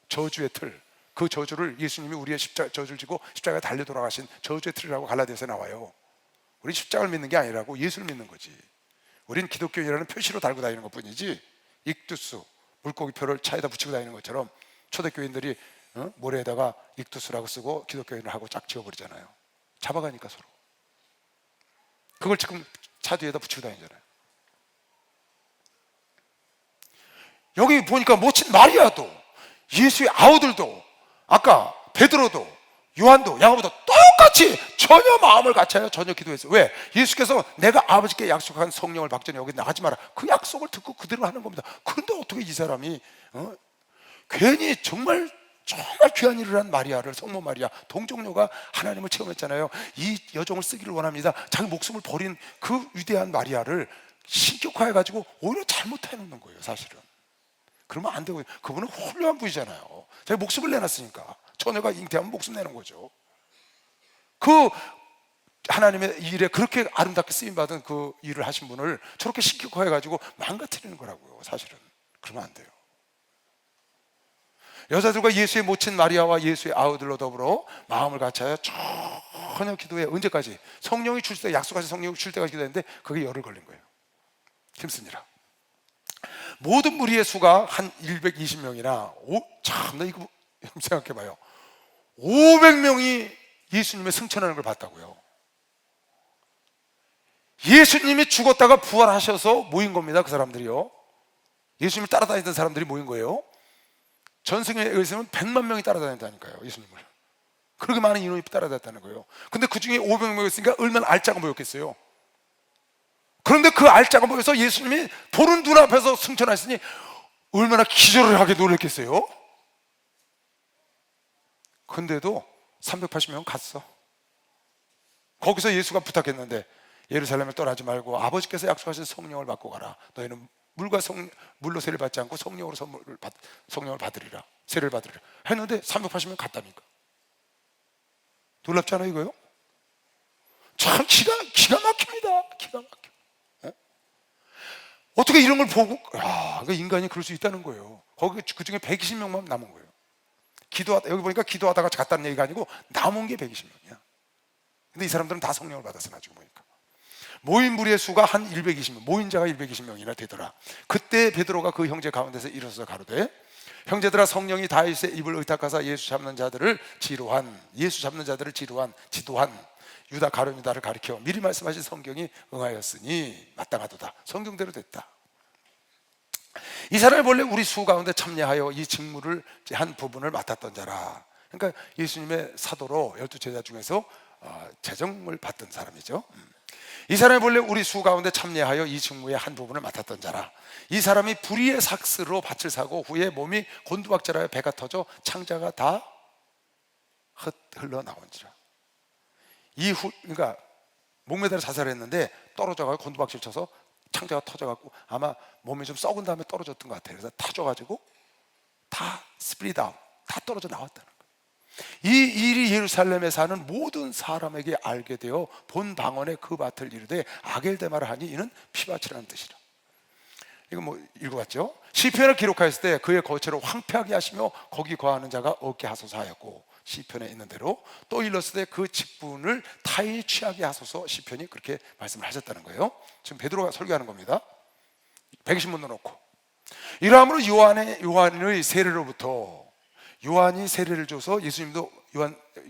저주의 틀. 그 저주를 예수님이 우리의 십자가 저주를 지고 십자가에 달려 돌아가신 저주의 틀이라고 갈라디아서에 나와요. 우리 십자가를 믿는 게 아니라고 예수를 믿는 거지. 우린 기독교인이라는 표시로 달고 다니는 것뿐이지, 익두스 물고기표를 차에다 붙이고 다니는 것처럼 초대교인들이 모래에다가 익두스라고 쓰고 기독교인을 하고 짝 지어버리잖아요. 잡아가니까 서로. 그걸 지금 차 뒤에다 붙이고 다니잖아요. 여기 보니까 멋진 마리아도, 예수의 아우들도, 아까 베드로도, 요한도, 야고보도 똑같이 전혀 마음을 같아요. 전혀 기도했어요. 왜? 예수께서 내가 아버지께 약속한 성령을 받기 전에 여기 나가지 마라, 그 약속을 듣고 그대로 하는 겁니다. 그런데 어떻게 이 사람이 괜히 정말 귀한 일을 한 마리아를, 성모 마리아, 동정녀가 하나님을 체험했잖아요. 이 여종을 쓰기를 원합니다. 자기 목숨을 버린 그 위대한 마리아를 신격화해가지고 오히려 잘못해 놓는 거예요, 사실은. 그러면 안 되고, 그분은 훌륭한 분이잖아요. 자기 목숨을 내놨으니까. 처녀가 잉태하면 목숨 내는 거죠. 그 하나님의 일에 그렇게 아름답게 쓰임받은 그 일을 하신 분을 저렇게 신격화해가지고 망가뜨리는 거라고요, 사실은. 그러면 안 돼요. 여자들과 예수의 모친 마리아와 예수의 아우들로 더불어 마음을 같이하여 전혀 기도해. 언제까지? 성령이 줄 때, 약속하신 성령이 줄 때까지 기도했는데 그게 열흘 걸린 거예요. 힘쓰니라. 모든 무리의 수가 한 120명이나 참나 이거 생각해봐요. 500명이 예수님의 승천하는 걸 봤다고요. 예수님이 죽었다가 부활하셔서 모인 겁니다. 그 사람들이요. 예수님을 따라다니던 사람들이 모인 거예요. 전승에 의해서는 100만 명이 따라다녔다니까요, 예수님을. 그렇게 많은 인원이 따라다녔다는 거예요. 근데 그 중에 500명이었으니까 얼마나 알짜가 모였겠어요. 그런데 그 알짜가 모여서 예수님이 보는 눈앞에서 승천하시니 얼마나 기절을 하게 놀랐겠어요. 근데도 380명 갔어. 거기서 예수가 부탁했는데, 예루살렘을 떠나지 말고 아버지께서 약속하신 성령을 받고 가라. 너희는 물로 세를 받지 않고 성령으로 성령을 받으리라, 세를 받으리라 했는데 380명 갔답니까? 놀랍지 않아요, 이거요? 참 기가 막힙니다. 기가 막혀. 어떻게 이런 걸 보고, 그러니까 인간이 그럴 수 있다는 거예요. 거기 그 중에 120명만 남은 거예요. 여기 보니까 기도하다가 갔다는 얘기가 아니고 남은 게 120명이야. 근데 이 사람들은 다 성령을 받았어, 나중에 보니까. 모인 무리의 수가 한 120명, 모인 자가 120명이나 되더라. 그때 베드로가 그 형제 가운데서 일어서서 가로되, 형제들아, 성령이 다윗의 입을 의탁하사 예수 잡는 자들을 지도한 유다 가룟유다를 가리켜 미리 말씀하신 성경이 응하였으니 마땅하도다. 성경대로 됐다. 이 사람이 본래 우리 수 가운데 참여하여 이 직무를 한 부분을 맡았던 자라. 그러니까 예수님의 사도로 12제자 중에서 재정을 받던 사람이죠. 이 사람이 본래 우리 수 가운데 참여하여 이 직무의 한 부분을 맡았던 자라. 이 사람이 불의의 삭스로 밭을 사고 후에 몸이 곤두박질하여 배가 터져 창자가 다 흘러나온지라. 그러니까 목매달아 자살했는데 떨어져가지고 곤두박질 쳐서 창자가 터져갖고 아마 몸이 좀 썩은 다음에 떨어졌던 것 같아요. 그래서 타져가지고 다 스프리드 아웃, 다 떨어져 나왔다는 거예요. 이 일이 예루살렘에 사는 모든 사람에게 알게 되어 본 방언에 그 밭을 이르되 아겔데마를 하니 이는 피밭이라는 뜻이라. 이거 뭐 읽어봤죠? 시편을 기록하였을 때 그의 거처를 황폐하게 하시며 거기 거하는 자가 없게 하소서 하였고, 시편에 있는 대로 또 일렀을 때 그 직분을 타인이 취하게 하소서, 시편이 그렇게 말씀을 하셨다는 거예요. 지금 베드로가 설교하는 겁니다. 120문 넣어놓고 이러함으로 요한의 세례로부터, 요한이 세례를 줘서 예수님도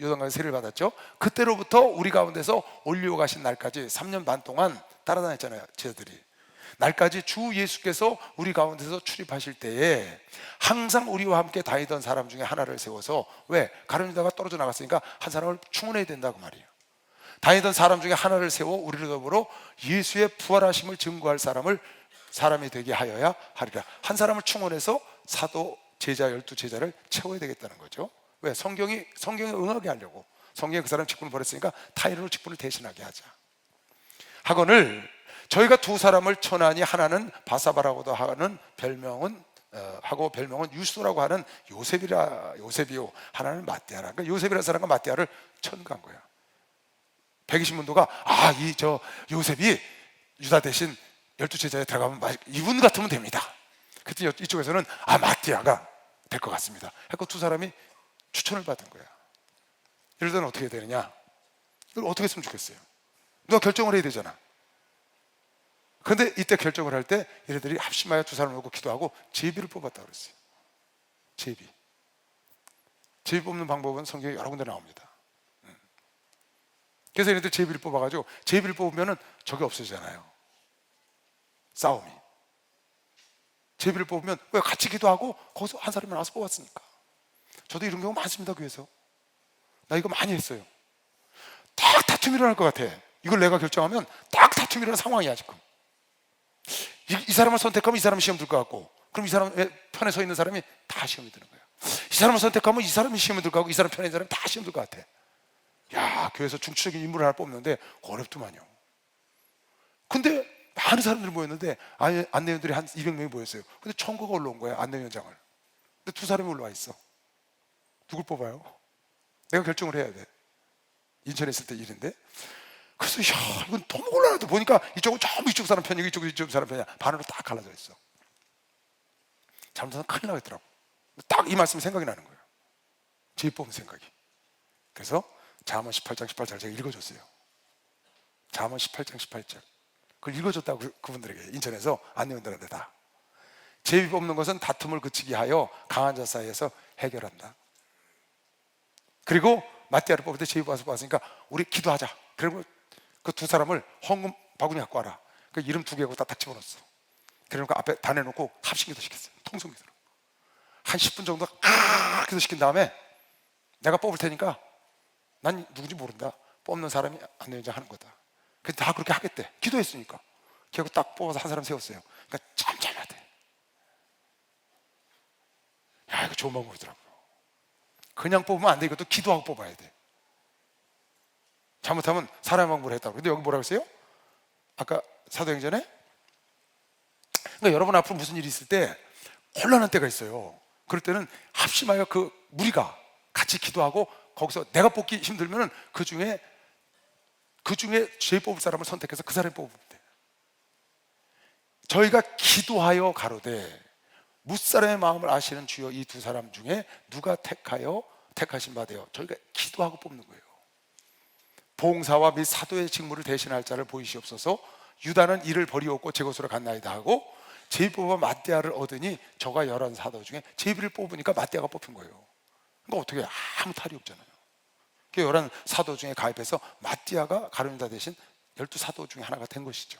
요단강에 세례를 받았죠. 그때로부터 우리 가운데서 올리고 가신 날까지 3년 반 동안 따라다녔잖아요, 제자들이. 날까지 주 예수께서 우리 가운데서 출입하실 때에 항상 우리와 함께 다니던 사람 중에 하나를 세워서, 왜? 가룟유다가 떨어져 나갔으니까 한 사람을 충원해야 된다고 말이에요. 다니던 사람 중에 하나를 세워 우리를 더불어 예수의 부활하심을 증거할 사람이 되게 하여야 하리라. 한 사람을 충원해서 사도 제자 12제자를 채워야 되겠다는 거죠. 왜? 성경에 응하게 하려고. 성경에 그 사람 직분을 버렸으니까 타인으로 직분을 대신하게 하자. 학원을 저희가 두 사람을 천하니, 하나는 바사바라고도 하는 별명은 유소라고 하는 요셉이요, 하나는 마띠아라. 그러니까 요셉이라는 사람과 마띠아를 천간 거야. 120문도가 요셉이 유다 대신 12제자에 들어가면 이분 같으면 됩니다. 그때 이쪽에서는 마띠아가 될 것 같습니다. 그래서 두 사람이 추천을 받은 거야. 이럴 때는 어떻게 해야 되느냐? 이걸 어떻게 했으면 좋겠어요? 누가 결정을 해야 되잖아. 그런데 이때 결정을 할 때 얘네들이 합심하여 두 사람을 놓고 기도하고 제비를 뽑았다고 그랬어요. 제비 뽑는 방법은 성경에 여러 군데 나옵니다. 그래서 얘네들 제비를 뽑아가지고, 제비를 뽑으면 적이 없어지잖아요. 싸움이. 제비를 뽑으면 왜 같이 기도하고 거기서 한 사람이 나와서 뽑았으니까. 저도 이런 경우 많습니다. 교회에서 나 이거 많이 했어요. 딱 다툼이 일어날 것 같아. 이걸 내가 결정하면 딱 다툼이 일어나는 상황이야. 지금 이 사람을 선택하면 이 사람이 시험 들 것 같고, 그럼 이 사람의 편에 서 있는 사람이 다 시험이 드는 거야. 이 사람을 선택하면 이 사람이 시험이 들 것 같고, 이 사람 편에 있는 사람이 다 시험 들 것 같아. 야, 교회에서 중추적인 인물을 하나 뽑는데 어렵더만요. 근데 많은 사람들이 모였는데 안내위원들이 한 200명이 모였어요. 근데 청구가 올라온 거야, 안내위원장을. 근데 두 사람이 올라와 있어. 누굴 뽑아요? 내가 결정을 해야 돼. 인천에 있을 때 일인데. 그래서 야, 이건 너무 곤란하다. 보니까 이쪽은 전부 이쪽 사람 편이고 이쪽은 이쪽 사람 편이야. 반으로 딱 갈라져 있어. 잘못하면 큰일 나겠더라고. 딱 이 말씀이 생각이 나는 거예요. 제일 뽑은 생각이. 그래서 잠언 18장 18절을 제가 읽어줬어요. 잠언 18장 18절. 그걸 읽어줬다고 그분들에게, 인천에서 안내원들한테 다. 제비 뽑는 것은 다툼을 그치게 하여 강한 자 사이에서 해결한다. 그리고 마띠아를 뽑을 때 제비 뽑았으니까 우리 기도하자. 그리고 그 두 사람을 헌금 바구니 갖고 와라. 그 이름 두 개하고 딱 집어넣었어. 그러니까 앞에 다 내놓고 합심기도 시켰어요. 통성기도로. 한 10분 정도 기도 시킨 다음에 내가 뽑을 테니까 난 누군지 모른다. 뽑는 사람이 안내위원장 하는 거다. 근데 다 그렇게 하겠대. 기도했으니까. 결국 딱 뽑아서 한 사람 세웠어요. 그러니까 잠잠해야 돼. 야, 이거 좋은 방법이더라고요. 그냥 뽑으면 안 돼. 이것도 기도하고 뽑아야 돼. 잘못하면 사람 방법을 했다고. 근데 여기 뭐라고 했어요? 아까 사도행전에? 그러니까 여러분 앞으로 무슨 일이 있을 때 곤란한 때가 있어요. 그럴 때는 합심하여 그 무리가 같이 기도하고, 거기서 내가 뽑기 힘들면은 그 중에 제일 뽑을 사람을 선택해서 그 사람이 뽑으면 돼. 저희가 기도하여 가로되 무사람의 마음을 아시는 주여 이 두 사람 중에 누가 택하신 바 되어, 저희가 기도하고 뽑는 거예요. 봉사와 및 사도의 직무를 대신할 자를 보이시옵소서. 유다는 이를 버리었고 제 곳으로 갔나이다 하고, 제비 뽑아 마띠아를 얻으니 저가 11 사도 중에 제비를 뽑으니까 마띠아가 뽑힌 거예요. 그러니까 어떻게 아무 탈이 없잖아요. 11 사도 중에 가입해서 마띠아가 가룟유다 대신 12 사도 중에 하나가 된 것이죠.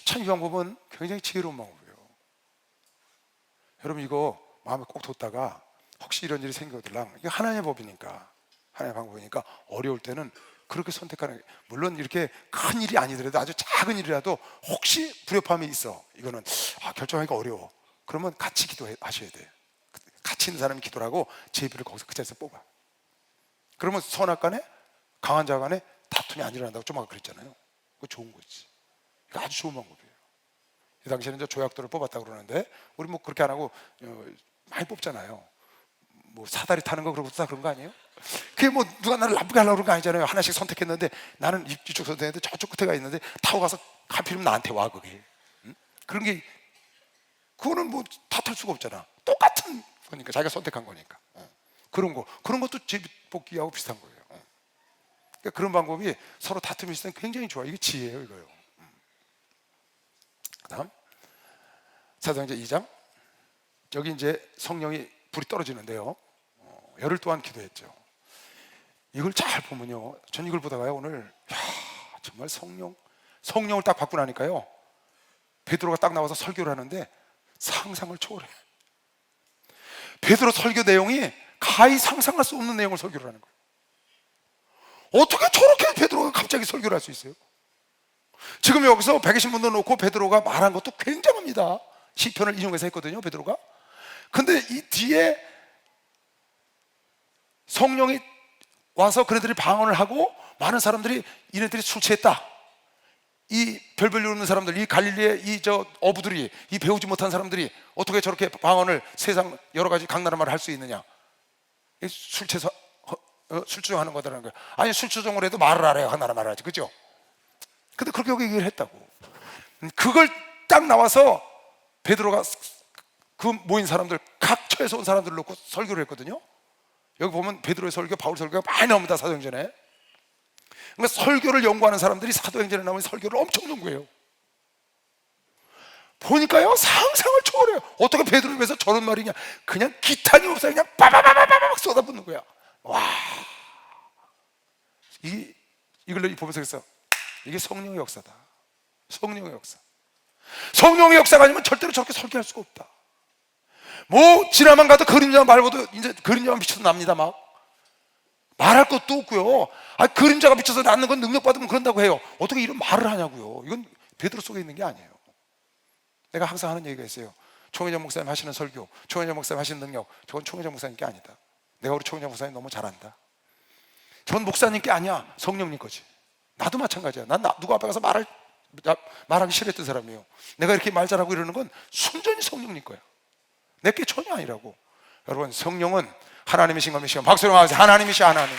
참 이 방법은 굉장히 지혜로운 방법이에요. 여러분 이거 마음에 꼭 뒀다가 혹시 이런 일이 생겨들랑, 이게 하나님의 법이니까, 하나님의 방법이니까 어려울 때는 그렇게 선택하는 게, 물론 이렇게 큰 일이 아니더라도 아주 작은 일이라도 혹시 불협화음이 있어, 이거는 결정하기가 어려워. 그러면 같이 기도하셔야 돼. 같이 있는 사람이 기도를 하고 제비를 거기서 그 자리에서 뽑아. 그러면 선악간에, 강한 자 간에 다툼이 안 일어난다고 좀 아까 그랬잖아요. 그거 좋은 거지. 이거 아주 좋은 방법이에요. 이 당시에는 이제 조약돌을 뽑았다고 그러는데, 우리 뭐 그렇게 안 하고 많이 뽑잖아요. 뭐 사다리 타는 거 그러고 다 그런 거 아니에요? 그게 뭐 누가 나를 나쁘게 하려고 그런 거 아니잖아요. 하나씩 선택했는데 나는 이쪽 선택했는데 저쪽 끝에 가 있는데 타고 가서 하필이면 나한테 와, 그게. 응? 그런 게, 그거는 뭐 탓할 수가 없잖아. 똑같은 거니까, 자기가 선택한 거니까. 그런 것도 제비 뽑기하고 비슷한 거예요. 그러니까 그런 방법이 서로 다툼이 있을 때 굉장히 좋아요. 이게 지혜예요, 이거요. 그다음 사도행전 2장. 여기 이제 성령이 불이 떨어지는데요. 열흘 동안 기도했죠. 이걸 잘 보면요, 전 이걸 보다가요 오늘, 정말 성령을 딱 받고 나니까요, 베드로가 딱 나와서 설교를 하는데 상상을 초월해. 베드로 설교 내용이 가히 상상할 수 없는 내용을 설교를 하는 거예요. 어떻게 저렇게 베드로가 갑자기 설교를 할 수 있어요? 지금 여기서 120분도 놓고 베드로가 말한 것도 굉장합니다. 시편을 인용해서 했거든요, 베드로가. 근데 이 뒤에 성령이 와서 그네들이 방언을 하고, 많은 사람들이 이네들이 술 취했다, 이 별별 이루는 사람들, 이 갈릴리의 이 어부들이, 이 배우지 못한 사람들이 어떻게 저렇게 방언을, 세상 여러 가지 강나라 말을 할 수 있느냐, 술 취해서 술주정하는 거다라는 거예요. 아니 술주정을 해도 말을 알아야 강나라 말을 하지, 그죠? 근데 그렇게 여기 얘기를 했다고. 그걸 딱 나와서 베드로가 그 모인 사람들, 각 처에서 온 사람들을 놓고 설교를 했거든요. 여기 보면 베드로의 설교, 바울 설교가 많이 나옵니다. 사도행전에. 그러니까 설교를 연구하는 사람들이 사도행전에 나오는 설교를 엄청 연구해요. 보니까요, 상상을 초월해요. 어떻게 베드로에 비해서 저런 말이냐. 그냥 기탄이 없어요. 그냥 빠바바바바박 쏟아붓는 거야. 와, 이걸 보면서 그랬어. 이게 성령의 역사다. 성령의 역사. 성령의 역사가 아니면 절대로 저렇게 설교할 수가 없다. 뭐 지나만 가도 그림자 말고도 이제 그림자만 비춰서 납니다. 막 말할 것도 없고요. 그림자가 비춰서 낫는 건 능력받으면 그런다고 해요. 어떻게 이런 말을 하냐고요. 이건 베드로 속에 있는 게 아니에요. 내가 항상 하는 얘기가 있어요. 총회장 목사님 하시는 설교, 총회장 목사님 하시는 능력, 저건 총회장 목사님 게 아니다. 내가 우리 총회장 목사님 너무 잘한다. 전 목사님 게 아니야. 성령님 거지. 나도 마찬가지야. 난 누구 앞에 가서 말하기 싫어했던 사람이에요. 내가 이렇게 말 잘하고 이러는 건 순전히 성령님 거야. 내게 전혀 아니라고. 여러분, 성령은 하나님이신 겁니다. 박수로 하세요. 하나님이시 하나님.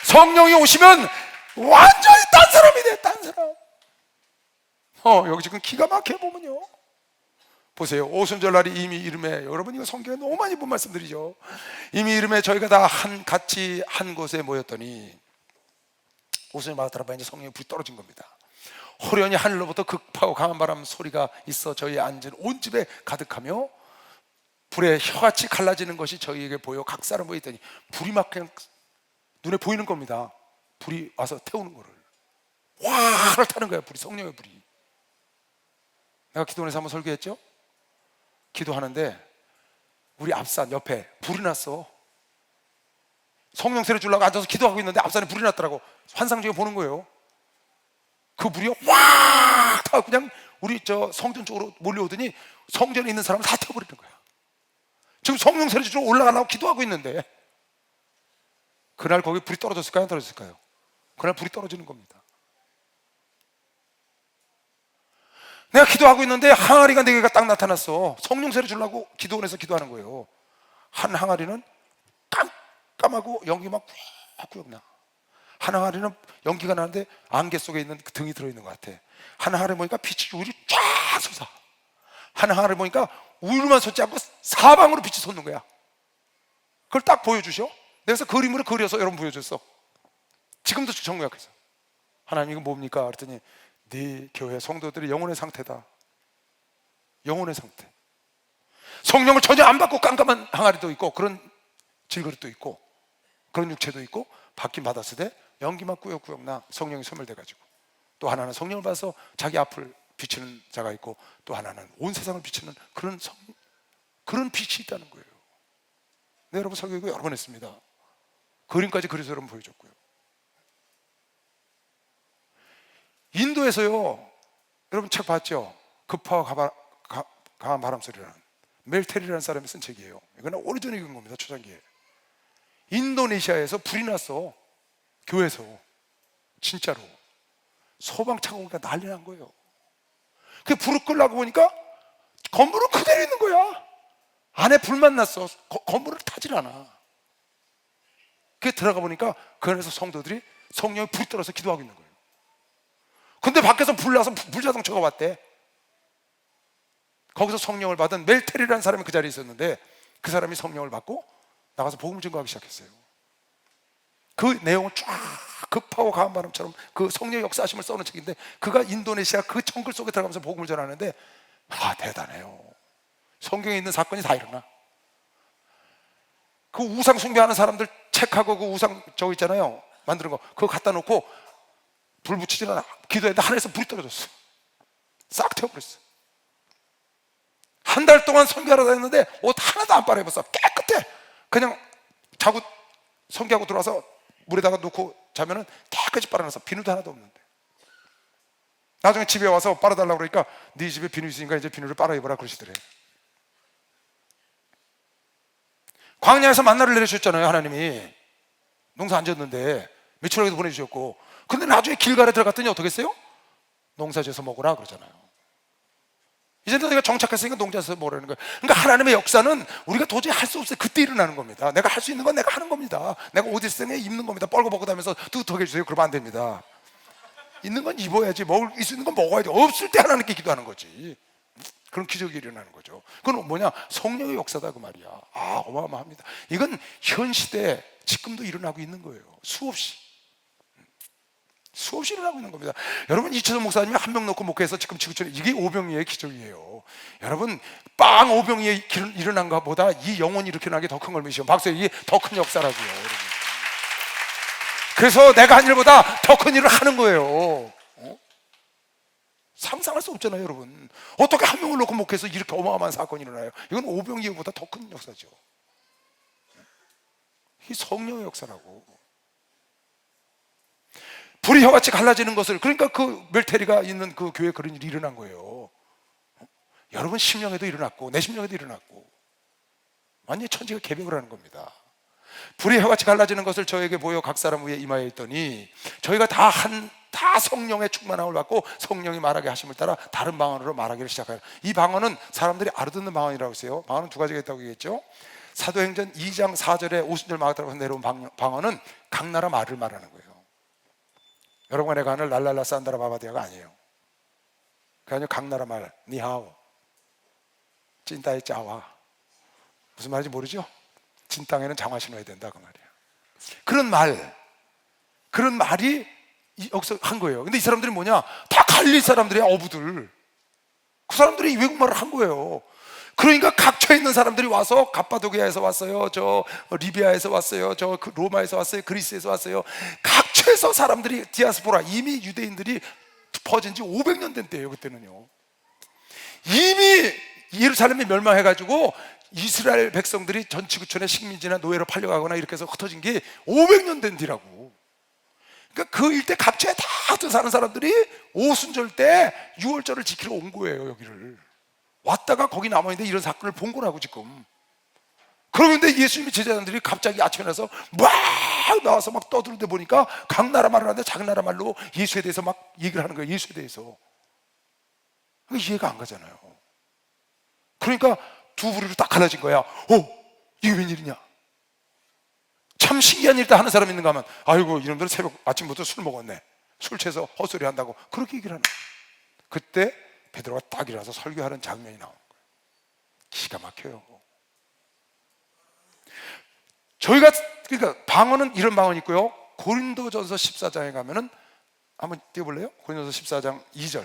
성령이 오시면 완전히 딴 사람이 돼. 딴 사람. 여기 지금 기가 막혀 보면요. 보세요. 오순절날이 이미 이름에, 여러분 이거 성경에 너무 많이 본 말씀드리죠. 이미 이름에 저희가 다 같이 한 곳에 모였더니 오순절 마다라바 이제 성령의 불이 떨어진 겁니다. 호련히 하늘로부터 극파고 강한 바람 소리가 있어 저희 앉은 온 집에 가득하며 불에 혀같이 갈라지는 것이 저희에게 보여 각 사람 보이더니 불이 막 그냥 눈에 보이는 겁니다. 불이 와서 태우는 거를 와를 타는 거예요. 불이, 성령의 불이. 내가 기도원에서 한번 설교했죠? 기도하는데 우리 앞산 옆에 불이 났어. 성령 세례 주려고 앉아서 기도하고 있는데 앞산에 불이 났더라고. 환상 중에 보는 거예요. 그 불이 확 타고 그냥 우리 저 성전 쪽으로 몰려오더니 성전에 있는 사람을 다 태워버리는 거야. 지금 성령 세례 주러 올라가려고 기도하고 있는데 그날 거기 불이 떨어졌을까요? 안 떨어졌을까요? 그날 불이 떨어지는 겁니다. 내가 기도하고 있는데 항아리가 4개가 딱 나타났어. 성령 세례 주려고 기도원에서 기도하는 거예요. 한 항아리는 깜깜하고 연기가 막 꾸역꾸역 나. 한 항아리는 연기가 나는데 안개 속에 있는 그 등이 들어있는 것 같아. 한 항아리 보니까 빛이 우유를 쫙 솟아. 한 항아리 보니까 우유만 솟지 않고 사방으로 빛이 솟는 거야. 그걸 딱 보여주셔. 그래서 그림으로 그려서 여러분 보여줬어. 지금도 정교약해서 하나님 이거 뭡니까? 그랬더니 네 교회 성도들의 영혼의 상태다. 영혼의 상태. 성령을 전혀 안 받고 깜깜한 항아리도 있고 그런 질그릇도 있고 그런 육체도 있고 받긴 받았을 때 연기만 꾸역꾸역 나. 성령이 소멸돼가지고. 또 하나는 성령을 받아서 자기 앞을 비추는 자가 있고 또 하나는 온 세상을 비추는 그런 빛이 있다는 거예요. 네, 여러분 설교 이거 여러 번 했습니다. 그림까지 그려서 여러분 보여줬고요. 인도에서요, 여러분 책 봤죠? 급파와 강한 바람 소리라는 멜테리라는 사람이 쓴 책이에요. 이거는 오래전에 읽은 겁니다. 초창기에. 인도네시아에서 불이 났어. 교회에서. 진짜로 소방차가 오니까 난리 난 거예요. 그 불을 끄려고 보니까 건물은 그대로 있는 거야. 안에 불만 났어. 건물을 타질 않아. 그게 들어가 보니까 그 안에서 성도들이 성령이 불이 떨어서 기도하고 있는 거예요. 근데 밖에서 불 나서 불자동차가 왔대. 거기서 성령을 받은 멜테리라는 사람이 그 자리에 있었는데 그 사람이 성령을 받고 나가서 복음을 증거하기 시작했어요. 그 내용을 쫙 급하고 강한 바람처럼 그 성령의 역사하심을 써놓은 책인데 그가 인도네시아 그 정글 속에 들어가면서 복음을 전하는데 대단해요. 성경에 있는 사건이 다 일어나. 그 우상 숭배하는 사람들 책하고 그 우상 저거 있잖아요. 만드는 거 그거 갖다 놓고 불 붙이지 않아. 기도했는데 하늘에서 불이 떨어졌어. 싹 태워버렸어. 한 달 동안 선교하러 다녔는데 옷 하나도 안 빨아입었어. 깨끗해. 그냥 자고 선교하고 들어와서 물에다가 놓고 자면은 깨끗이 빨아놨어. 비누도 하나도 없는데. 나중에 집에 와서 빨아달라고 그러니까 네 집에 비누 있으니까 이제 비누를 빨아 입어라 그러시더래. 광야에서 만나를 내려주셨잖아요. 하나님이 농사 안 졌는데 메추라기도 보내주셨고 근데 나중에 길갈에 들어갔더니 어떻게 했어요? 농사지어서 먹으라 그러잖아요. 이제 내가 정착했으니까 농사지어서 먹으라는 거예요. 그러니까 하나님의 역사는 우리가 도저히 할 수 없어요. 그때 일어나는 겁니다. 내가 할 수 있는 건 내가 하는 겁니다. 내가 옷 있으면 입는 겁니다. 뻘거벗고 다니면서 뚜렷하게 해주세요. 그러면 안 됩니다. 있는 건 입어야지. 있을 수 있는 건 먹어야지. 없을 때 하나님께 기도하는 거지. 그런 기적이 일어나는 거죠. 그건 뭐냐? 성령의 역사다 그 말이야. 어마어마합니다. 이건 현 시대에 지금도 일어나고 있는 거예요. 수없이 일어나고 있는 겁니다. 여러분, 이철성 목사님이 한 명 놓고 목회해서 지금 지구촌에 이게 오병이의 기적이에요. 여러분, 빵 오병이의 일어난 것보다 이 영혼이 이렇게 나게 더 큰 걸 믿으시오. 박수. 이게 더 큰 역사라고요, 여러분. 그래서 내가 한 일보다 더 큰 일을 하는 거예요. 상상할 수 없잖아요, 여러분. 어떻게 한 명을 놓고 목회해서 이렇게 어마어마한 사건이 일어나요? 이건 오병이보다 더 큰 역사죠. 이 성령의 역사라고. 불이 혀같이 갈라지는 것을, 그러니까 그 멜테리가 있는 그 교회에 그런 일이 일어난 거예요. 여러분 심령에도 일어났고 내 심령에도 일어났고 완전히 천지가 개벽을 하는 겁니다. 불이 혀같이 갈라지는 것을 저에게 보여 각 사람 위에 임하여 있더니 저희가 다 성령의 충만함을 받고 성령이 말하게 하심을 따라 다른 방언으로 말하기를 시작해요. 이 방언은 사람들이 알아듣는 방언이라고 했어요. 방언은 두 가지가 있다고 얘기했죠. 사도행전 2장 4절에 오순절 마가다락에서 내려온 방언은 각 나라 말을 말하는 거예요. 여러분과 내가 하는 랄랄라 산다라 바바디아가 아니에요. 그 아니요, 각 나라 말, 니하오, 찐따의 짜와, 무슨 말인지 모르죠? 진 땅에는 장화 신어야 된다 그 말이에요. 그런 말이 여기서 한 거예요. 근데 이 사람들이 뭐냐? 다 갈릴 사람들이야, 어부들. 그 사람들이 외국말을 한 거예요. 그러니까 각처에 있는 사람들이 와서 갑바도기아에서 왔어요, 저 리비아에서 왔어요, 저 로마에서 왔어요, 그리스에서 왔어요. 각처에서 사람들이 디아스포라, 이미 유대인들이 퍼진 지 500년 된 때예요. 그때는요. 이미 예루살렘이 멸망해가지고 이스라엘 백성들이 전 지구촌에 식민지나 노예로 팔려가거나 이렇게 해서 흩어진 게 500년 된 뒤라고. 그러니까 그 일대 각처에 다 사는 사람들이 오순절 때 유월절을 지키러 온 거예요. 여기를 왔다가 거기 남아있는데 이런 사건을 본 거라고 지금. 그런데 예수님의 제자들이 갑자기 아침에 나서 막 나와서 막 떠들는데 보니까 각 나라 말을 하는데 자기 나라 말로 예수에 대해서 막 얘기를 하는 거예요. 예수에 대해서. 이해가 안 가잖아요. 그러니까 두 부류로 딱 갈라진 거야. 이게 웬일이냐? 참 신기한 일도 하는 사람 있는가 하면, 아이고 이놈들은 새벽 아침부터 술 먹었네, 술 취해서 헛소리 한다고 그렇게 얘기를 하는 거예요. 그때 베드로가 딱 일어나서 설교하는 장면이 나오는 거예요. 기가 막혀요. 저희가 그러니까 방언은 이런 방언이 있고요. 고린도전서 14장에 가면은 한번 띄워볼래요? 고린도전서 14장 2절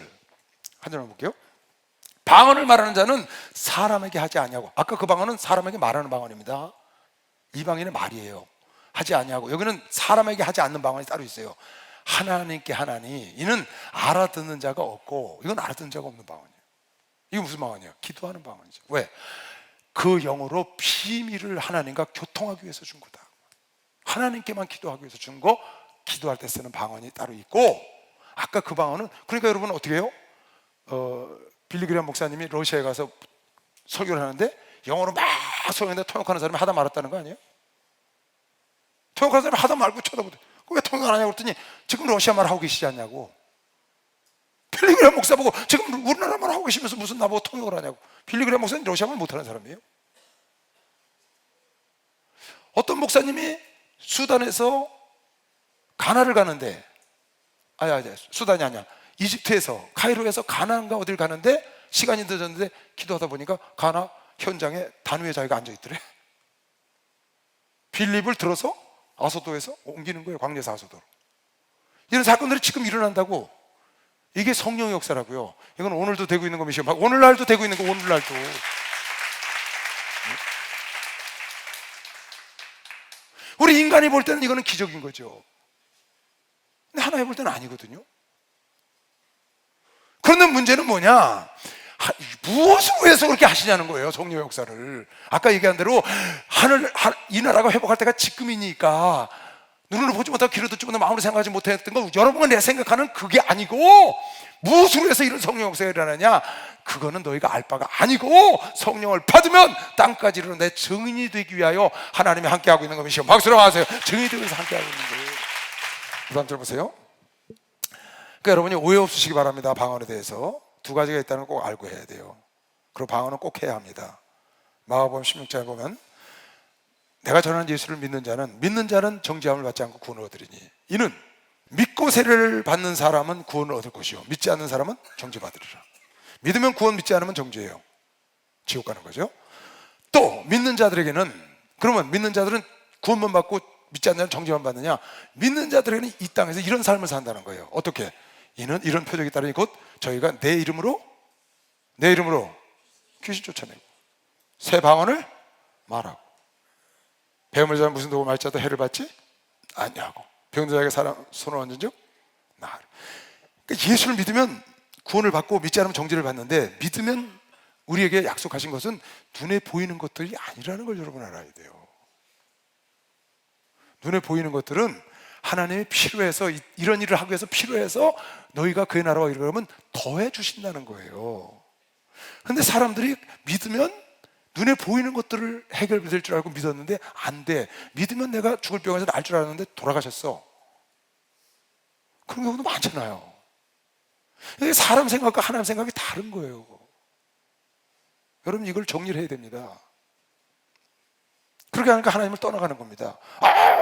한 절만 볼게요. 방언을 말하는 자는 사람에게 하지 아니하고, 아까 그 방언은 사람에게 말하는 방언입니다. 이 방언은 말이에요. 하지 아니하고, 여기는 사람에게 하지 않는 방언이 따로 있어요. 하나님께 하나니, 이는 알아듣는 자가 없고, 이건 알아듣는 자가 없는 방언이에요. 이게 무슨 방언이에요? 기도하는 방언이죠. 왜? 그 영으로 비밀을 하나님과 교통하기 위해서 준 거다. 하나님께만 기도하기 위해서 준 거, 기도할 때 쓰는 방언이 따로 있고, 아까 그 방언은, 그러니까 여러분 어떻게 해요? 빌리그레엄 목사님이 러시아에 가서 설교를 하는데 영어로 막 설교하는데 통역하는 사람이 하다 말았다는 거 아니에요? 통역하는 사람이 하다 말고 쳐다보대. 왜 통역 안 하냐고 그랬더니 지금 러시아 말 하고 계시지 않냐고. 빌리그레엄 목사 보고 지금 우리나라 말 하고 계시면서 무슨 나보고 통역을 하냐고. 빌리그레엄 목사님 러시아 말 못하는 사람이에요. 어떤 목사님이 수단에서 가나를 가는데, 수단이 아니야, 이집트에서 카이로에서 가나인가 어딜 가는데 시간이 늦었는데 기도하다 보니까 가나 현장에 단위의 자기가 앉아있더래. 빌립을 들어서 아소도에서 옮기는 거예요. 광야에서 아소도로. 이런 사건들이 지금 일어난다고. 이게 성령의 역사라고요. 이건 오늘도 되고 있는 겁니다. 오늘날도 되고 있는 거, 오늘날도. 우리 인간이 볼 때는 이거는 기적인 거죠. 근데 하나님 볼 때는 아니거든요. 그런데 문제는 뭐냐? 무엇을 위해서 그렇게 하시냐는 거예요. 성령의 역사를. 아까 얘기한 대로 이 나라가 회복할 때가 지금이니까 눈으로 보지 못하고 귀로 듣지 못하고 마음으로 생각하지 못했던 거, 여러분과 내가 생각하는 그게 아니고, 무엇으로 해서 이런 성령 역사가 일어나냐? 그거는 너희가 알 바가 아니고, 성령을 받으면 땅까지 이르는 내 증인이 되기 위하여 하나님이 함께하고 있는 것이요. 박수로 하세요. 증인이 되기 위해서 함께하고 있는 거예요. 그 다음 들어보세요. 그러니까 여러분이 오해 없으시기 바랍니다. 방언에 대해서 두 가지가 있다는 걸 꼭 알고 해야 돼요. 그리고 방언은 꼭 해야 합니다. 마가복음 16장에 보면, 내가 전하는 예수를 믿는 자는 정죄함을 받지 않고 구원을 얻으리니, 이는 믿고 세례를 받는 사람은 구원을 얻을 것이요 믿지 않는 사람은 정죄받으리라. 믿으면 구원, 믿지 않으면 정죄예요. 지옥 가는 거죠. 또 믿는 자들에게는, 그러면 믿는 자들은 구원만 받고 믿지 않는 자는 정죄만 받느냐? 믿는 자들에게는 이 땅에서 이런 삶을 산다는 거예요. 어떻게? 이는 이런 표적이 따르니 곧 저희가 내 이름으로 귀신 쫓아내고 새 방언을 말하고 배움을 자는 무슨 도움을 할지라도 해를 받지 아니하고 병든 자에게 사람 손을 얹은 즉 나으리. 그러니까 예수를 믿으면 구원을 받고 믿지 않으면 정죄를 받는데, 믿으면 우리에게 약속하신 것은 눈에 보이는 것들이 아니라는 걸 여러분 알아야 돼요. 눈에 보이는 것들은 하나님이 필요해서, 이런 일을 하기 위해서 필요해서 너희가 그의 나라와 이르면 더해 주신다는 거예요. 근데 사람들이 믿으면 눈에 보이는 것들을 해결될 줄 알고 믿었는데 안 돼. 믿으면 내가 죽을 병에서 나을 줄 알았는데 돌아가셨어. 그런 경우도 많잖아요. 사람 생각과 하나님 생각이 다른 거예요. 여러분, 이걸 정리를 해야 됩니다. 그렇게 하니까 하나님을 떠나가는 겁니다.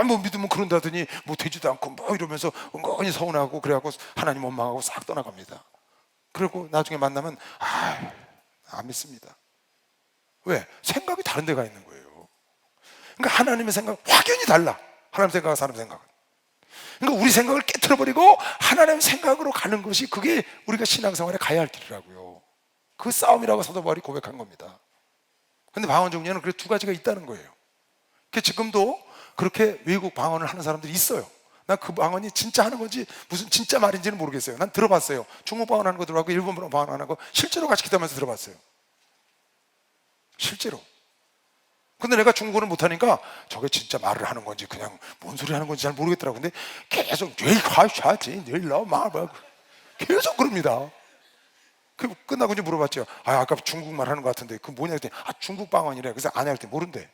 뭐 믿으면 그런다더니 뭐 되지도 않고 뭐 이러면서 은근히 서운하고 그래갖고 하나님 원망하고 싹 떠나갑니다. 그리고 나중에 만나면 안 믿습니다. 왜? 생각이 다른 데가 있는 거예요. 그러니까 하나님의 생각 확연히 달라. 하나님 생각과 사람 생각은. 그러니까 우리 생각을 깨트려버리고 하나님의 생각으로 가는 것이, 그게 우리가 신앙생활에 가야 할 길이라고요. 그 싸움이라고 사도 바울이 고백한 겁니다. 근데 방언 종류는 그래 두 가지가 있다는 거예요. 지금도 그렇게 외국 방언을 하는 사람들이 있어요. 난 그 방언이 진짜 하는 건지 무슨 진짜 말인지는 모르겠어요. 난 들어봤어요. 중국 방언 하는 거 들어봤고 일본 방언 하는 거 실제로 같이 기도하면서 들어봤어요. 실제로. 근데 내가 중국어를 못하니까 저게 진짜 말을 하는 건지 그냥 뭔 소리 하는 건지 잘 모르겠더라고. 근데 계속 계속 그럽니다. 끝나고 이제 물어봤죠. 아까 중국말 하는 것 같은데 그 뭐냐 했더니 중국 방언이래. 그래서 아냐 했더니 모른대.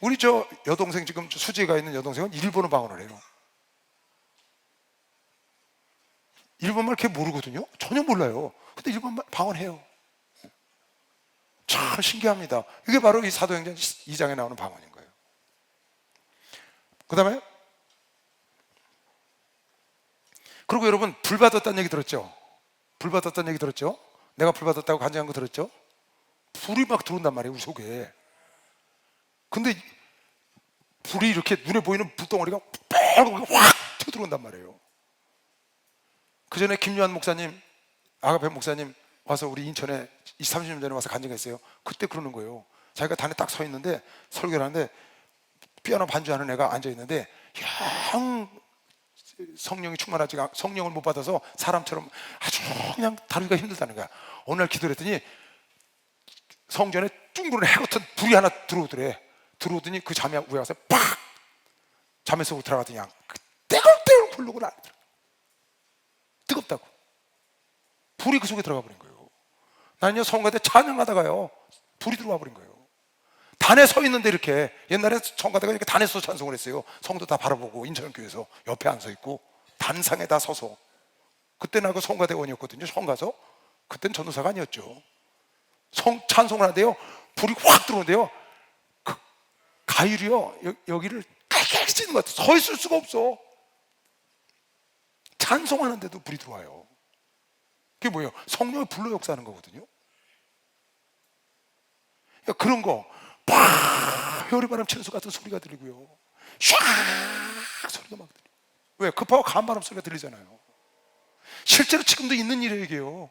우리 저 여동생, 지금 수지가 있는 여동생은 일본어 방언을 해요. 일본말 걔 모르거든요. 전혀 몰라요. 근데 일본말 방언해요. 참 신기합니다. 이게 바로 이 사도행전 2장에 나오는 방언인 거예요. 그 다음에, 그리고 여러분 불 받았다는 얘기 들었죠? 불 받았다는 얘기 들었죠? 내가 불 받았다고 간증한 거 들었죠? 불이 막 들어온단 말이에요, 우리 속에. 근데 불이 이렇게 눈에 보이는 불덩어리가 확 튀어들어온단 말이에요. 그 전에 김요한 목사님, 아가페 목사님 와서 우리 인천에 30년 전에 와서 간증했어요. 그때 그러는 거예요. 자기가 단에 딱 서 있는데 설교를 하는데 피아노 반주하는 애가 앉아 있는데 영 성령이 충만하지, 성령을 못 받아서 사람처럼 아주 그냥 다루기가 힘들다는 거야. 어느 날 기도를 했더니 성전에 둥그런 해 같은 불이 하나 들어오더래. 들어오더니 그 잠이 위에 가서 팍! 잠에 속으로 들어가더니 그냥 떼굴떼굴 부르고 나더라. 뜨겁다고. 불이 그 속에 들어가 버린 거예요. 나는요, 성가대 찬양하다가요 불이 들어와 버린 거예요. 단에 서 있는데, 이렇게 옛날에 성가대가 이렇게 단에 서 찬송을 했어요. 성도 다 바라보고 인천교회에서 옆에 앉아 있고 단상에 다 서서. 그때는 그 성가대원이었거든요. 성가서. 그때는 전도사가 아니었죠. 찬송을 하는데요 불이 확 들어오는데요 그 가율이요 여기를 깔깔 찌는 것 같아. 서 있을 수가 없어. 찬송하는데도 불이 들어와요. 그게 뭐예요? 성령의 불로 역사하는 거거든요. 그러니까 그런 거 팍! 회오리바람 치는 소 같은 소리가 들리고요, 샥! 소리가 막 들려요. 왜? 급하고 강한 바람 소리가 들리잖아요. 실제로 지금도 있는 일이에요.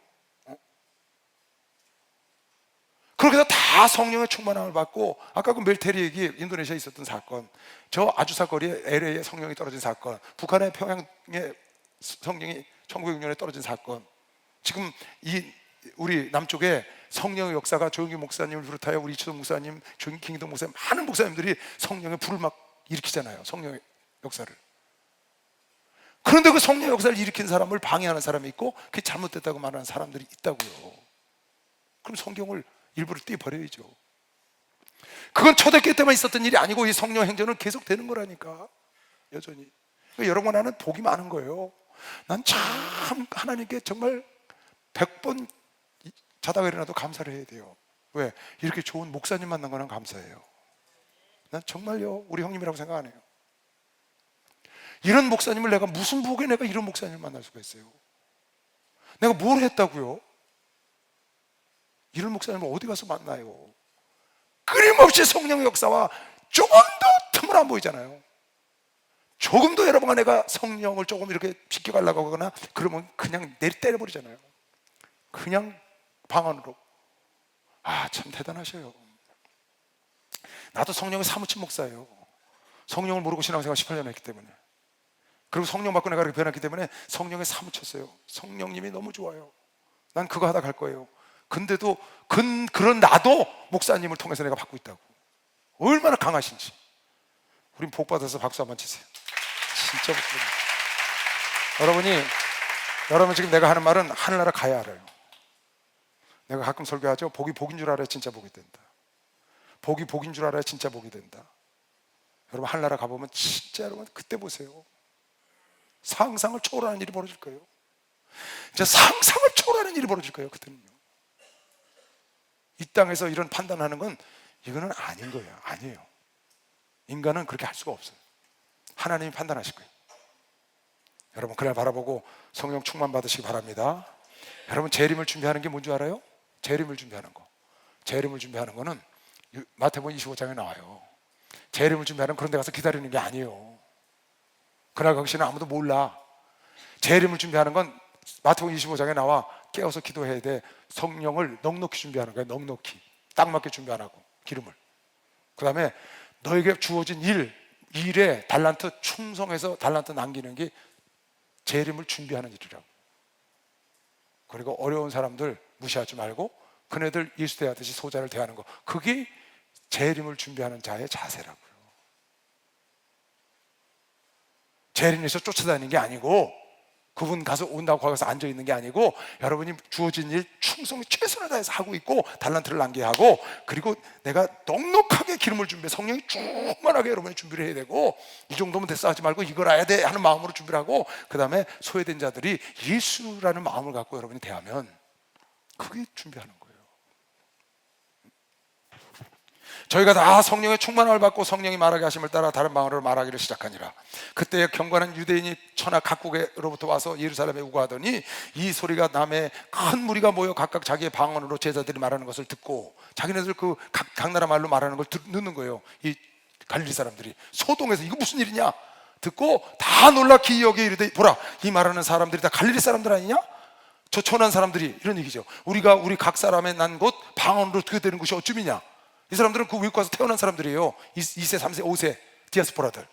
그렇게 해서 다 성령의 충만함을 받고, 아까 그 멜테리 얘기, 인도네시아에 있었던 사건, 저 아주사 거리에 LA에 성령이 떨어진 사건, 북한의 평양에 성령이 1906년에 떨어진 사건, 지금 이 우리 남쪽에 성령의 역사가 조영기 목사님을 비롯하여 우리 이치동 목사님, 김기동 목사님, 많은 목사님들이 성령의 불을 막 일으키잖아요. 성령의 역사를. 그런데 그 성령의 역사를 일으킨 사람을 방해하는 사람이 있고 그게 잘못됐다고 말하는 사람들이 있다고요. 그럼 성경을 일부러 떼버려야죠. 그건 초대교회 때만 있었던 일이 아니고 이 성령 행전은 계속 되는 거라니까, 여전히. 그러니까 여러분, 나는 복이 많은 거예요. 난 참 하나님께 정말 100번 자다가 일어나도 감사를 해야 돼요. 왜? 이렇게 좋은 목사님 만난 거는 감사해요. 난 정말요, 우리 형님이라고 생각 안 해요. 이런 목사님을 내가 무슨 복에 내가 이런 목사님을 만날 수가 있어요. 내가 뭘 했다고요? 이런 목사님을 어디 가서 만나요? 끊임없이 성령의 역사와 조금도 틈을 안 보이잖아요. 조금도 여러분과 내가 성령을 조금 이렇게 비켜가려고 하거나 그러면 그냥 때려버리잖아요. 그냥 방언으로. 참 대단하셔요. 나도 성령의 사무친 목사예요. 성령을 모르고 신앙생활 18년 했기 때문에, 그리고 성령 받고 내가 이렇게 변했기 때문에 성령에 사무쳤어요. 성령님이 너무 좋아요. 난 그거 하다 갈 거예요. 근데도 그런 나도 목사님을 통해서 내가 받고 있다고. 얼마나 강하신지. 우린 복 받아서 박수 한번 치세요. 진짜 복 받아요. 여러분 지금 내가 하는 말은 하늘나라 가야 알아요. 내가 가끔 설교하죠. 복이 복인 줄 알아야 진짜 복이 된다. 복이 복인 줄 알아야 진짜 복이 된다. 여러분 하늘나라 가보면 진짜 여러분 그때 보세요. 상상을 초월하는 일이 벌어질 거예요. 진짜 상상을 초월하는 일이 벌어질 거예요. 그때는요. 이 땅에서 이런 판단하는 건 이거는 아닌 거예요. 아니에요. 인간은 그렇게 할 수가 없어요. 하나님이 판단하실 거예요. 여러분 그날 바라보고 성령 충만 받으시기 바랍니다. 여러분 재림을 준비하는 게 뭔지 알아요? 재림을 준비하는 거. 재림을 준비하는 거는 마태복음 25장에 나와요. 재림을 준비하는 그런 데 가서 기다리는 게 아니에요. 그날 당시는 아무도 몰라. 재림을 준비하는 건 마태복음 25장에 나와. 깨어서 기도해야 돼. 성령을 넉넉히 준비하는 거야. 넉넉히 딱 맞게 준비하라고. 기름을. 그 다음에 너에게 주어진 일에 달란트 충성해서 달란트 남기는 게 재림을 준비하는 일이라고. 그리고 어려운 사람들 무시하지 말고 그네들 예수 대하듯이 소자를 대하는 거, 그게 재림을 준비하는 자의 자세라고요. 재림에서 쫓아다니는 게 아니고, 그분 가서 온다고 가서 앉아 있는 게 아니고, 여러분이 주어진 일 충성히 최선을 다해서 하고 있고 달란트를 남게 하고, 그리고 내가 넉넉하게 기름을 준비해 성령이 충만하게 여러분이 준비를 해야 되고, 이 정도면 됐어 하지 말고 이걸 해야 돼 하는 마음으로 준비를 하고, 그 다음에 소외된 자들이 예수라는 마음을 갖고 여러분이 대하면 그게 준비하는 거예요. 저희가 다 성령의 충만함을 받고 성령이 말하게 하심을 따라 다른 방언으로 말하기를 시작하니라. 그때 경건한 유대인이 천하 각국으로부터 와서 예루살렘에 우거하더니 이 소리가 남의 큰 무리가 모여 각각 자기의 방언으로 제자들이 말하는 것을 듣고, 자기네들 그 각 나라 말로 말하는 걸 듣는 거예요. 이 갈릴리 사람들이 소동에서 이거 무슨 일이냐 듣고 다 놀라 기이하게 이르되, 보라, 이 말하는 사람들이 다 갈릴리 사람들 아니냐? 저 천한 사람들이, 이런 얘기죠. 우리 각 사람의 난 곳 방언으로 듣게 되는 것이 어쯤이냐? 이 사람들은 그 외국 가서 태어난 사람들이에요. 2세, 3세, 5세 디아스포라들.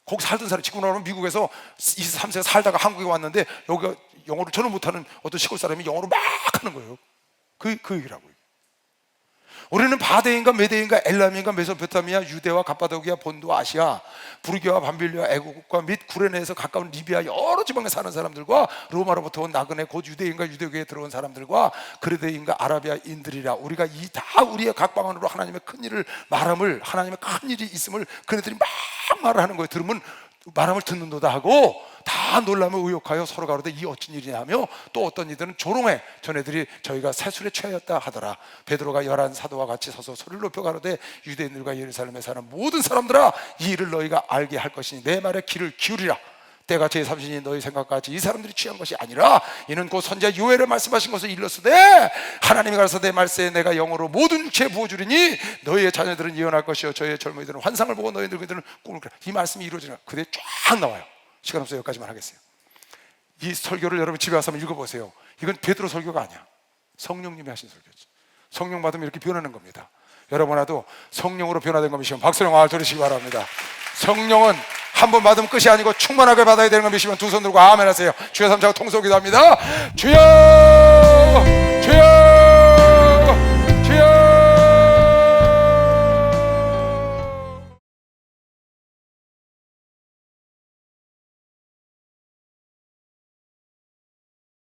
거기 살던 사람, 지금 나오면 미국에서 2세, 3세가 살다가 한국에 왔는데 여기가 영어를 전혀 못하는 어떤 시골 사람이 영어로 막 하는 거예요. 그 얘기라고요. 우리는 바데인가 메데인가 엘람인가 메소포타미아, 유대와 갑바도기아, 본도, 아시아, 부르기와 밤빌리아, 애국과 및 구레네에서 가까운 리비아 여러 지방에 사는 사람들과 로마로부터 온 나그네 곧 유대인과 유대교에 들어온 사람들과 그레데인과 아라비아인들이라. 우리가 이 다 우리의 각 방언으로 하나님의 큰 일을 말함을, 하나님의 큰 일이 있음을 그네들이 막 말을 하는 거예요. 들으면 말함을 듣는도다 하고 다 놀라며 의욕하여 서로 가로되 이 어찌 일이냐며, 또 어떤 이들은 조롱해 전애들이 저희가 새술에 취하였다 하더라. 베드로가 11 사도와 같이 서서 소리를 높여 가로되 유대인들과 예루살렘에 사는 모든 사람들아, 이 일을 너희가 알게 할 것이니 내 말에 귀를 기울이라. 때가 제3신이 너희 생각같이 이 사람들이 취한 것이 아니라 이는 곧 선지자 요엘을 말씀하신 것을 일렀으되 하나님이 가라사 내 말세에 내가 영으로 모든 육체에 부어주리니 너희의 자녀들은 예언할 것이요 저희의 젊은이들은 환상을 보고 너희 늙은이들은 꿈을 꾸리라. 이 말씀이 이루어지라. 그대 쫙 나와요. 시간 없어요. 여기까지만 하겠어요. 이 설교를 여러분 집에 와서 한번 읽어보세요. 이건 베드로 설교가 아니야. 성령님이 하신 설교죠. 성령 받으면 이렇게 변하는 겁니다. 여러분아도 성령으로 변화된 것이시면 박수를 와 들으시기 바랍니다. 성령은 한 번 받으면 끝이 아니고 충만하게 받아야 되는 걸 믿으시면 두 손 들고 아멘 하세요. 주여 삼자고 통속기도 합니다. 주여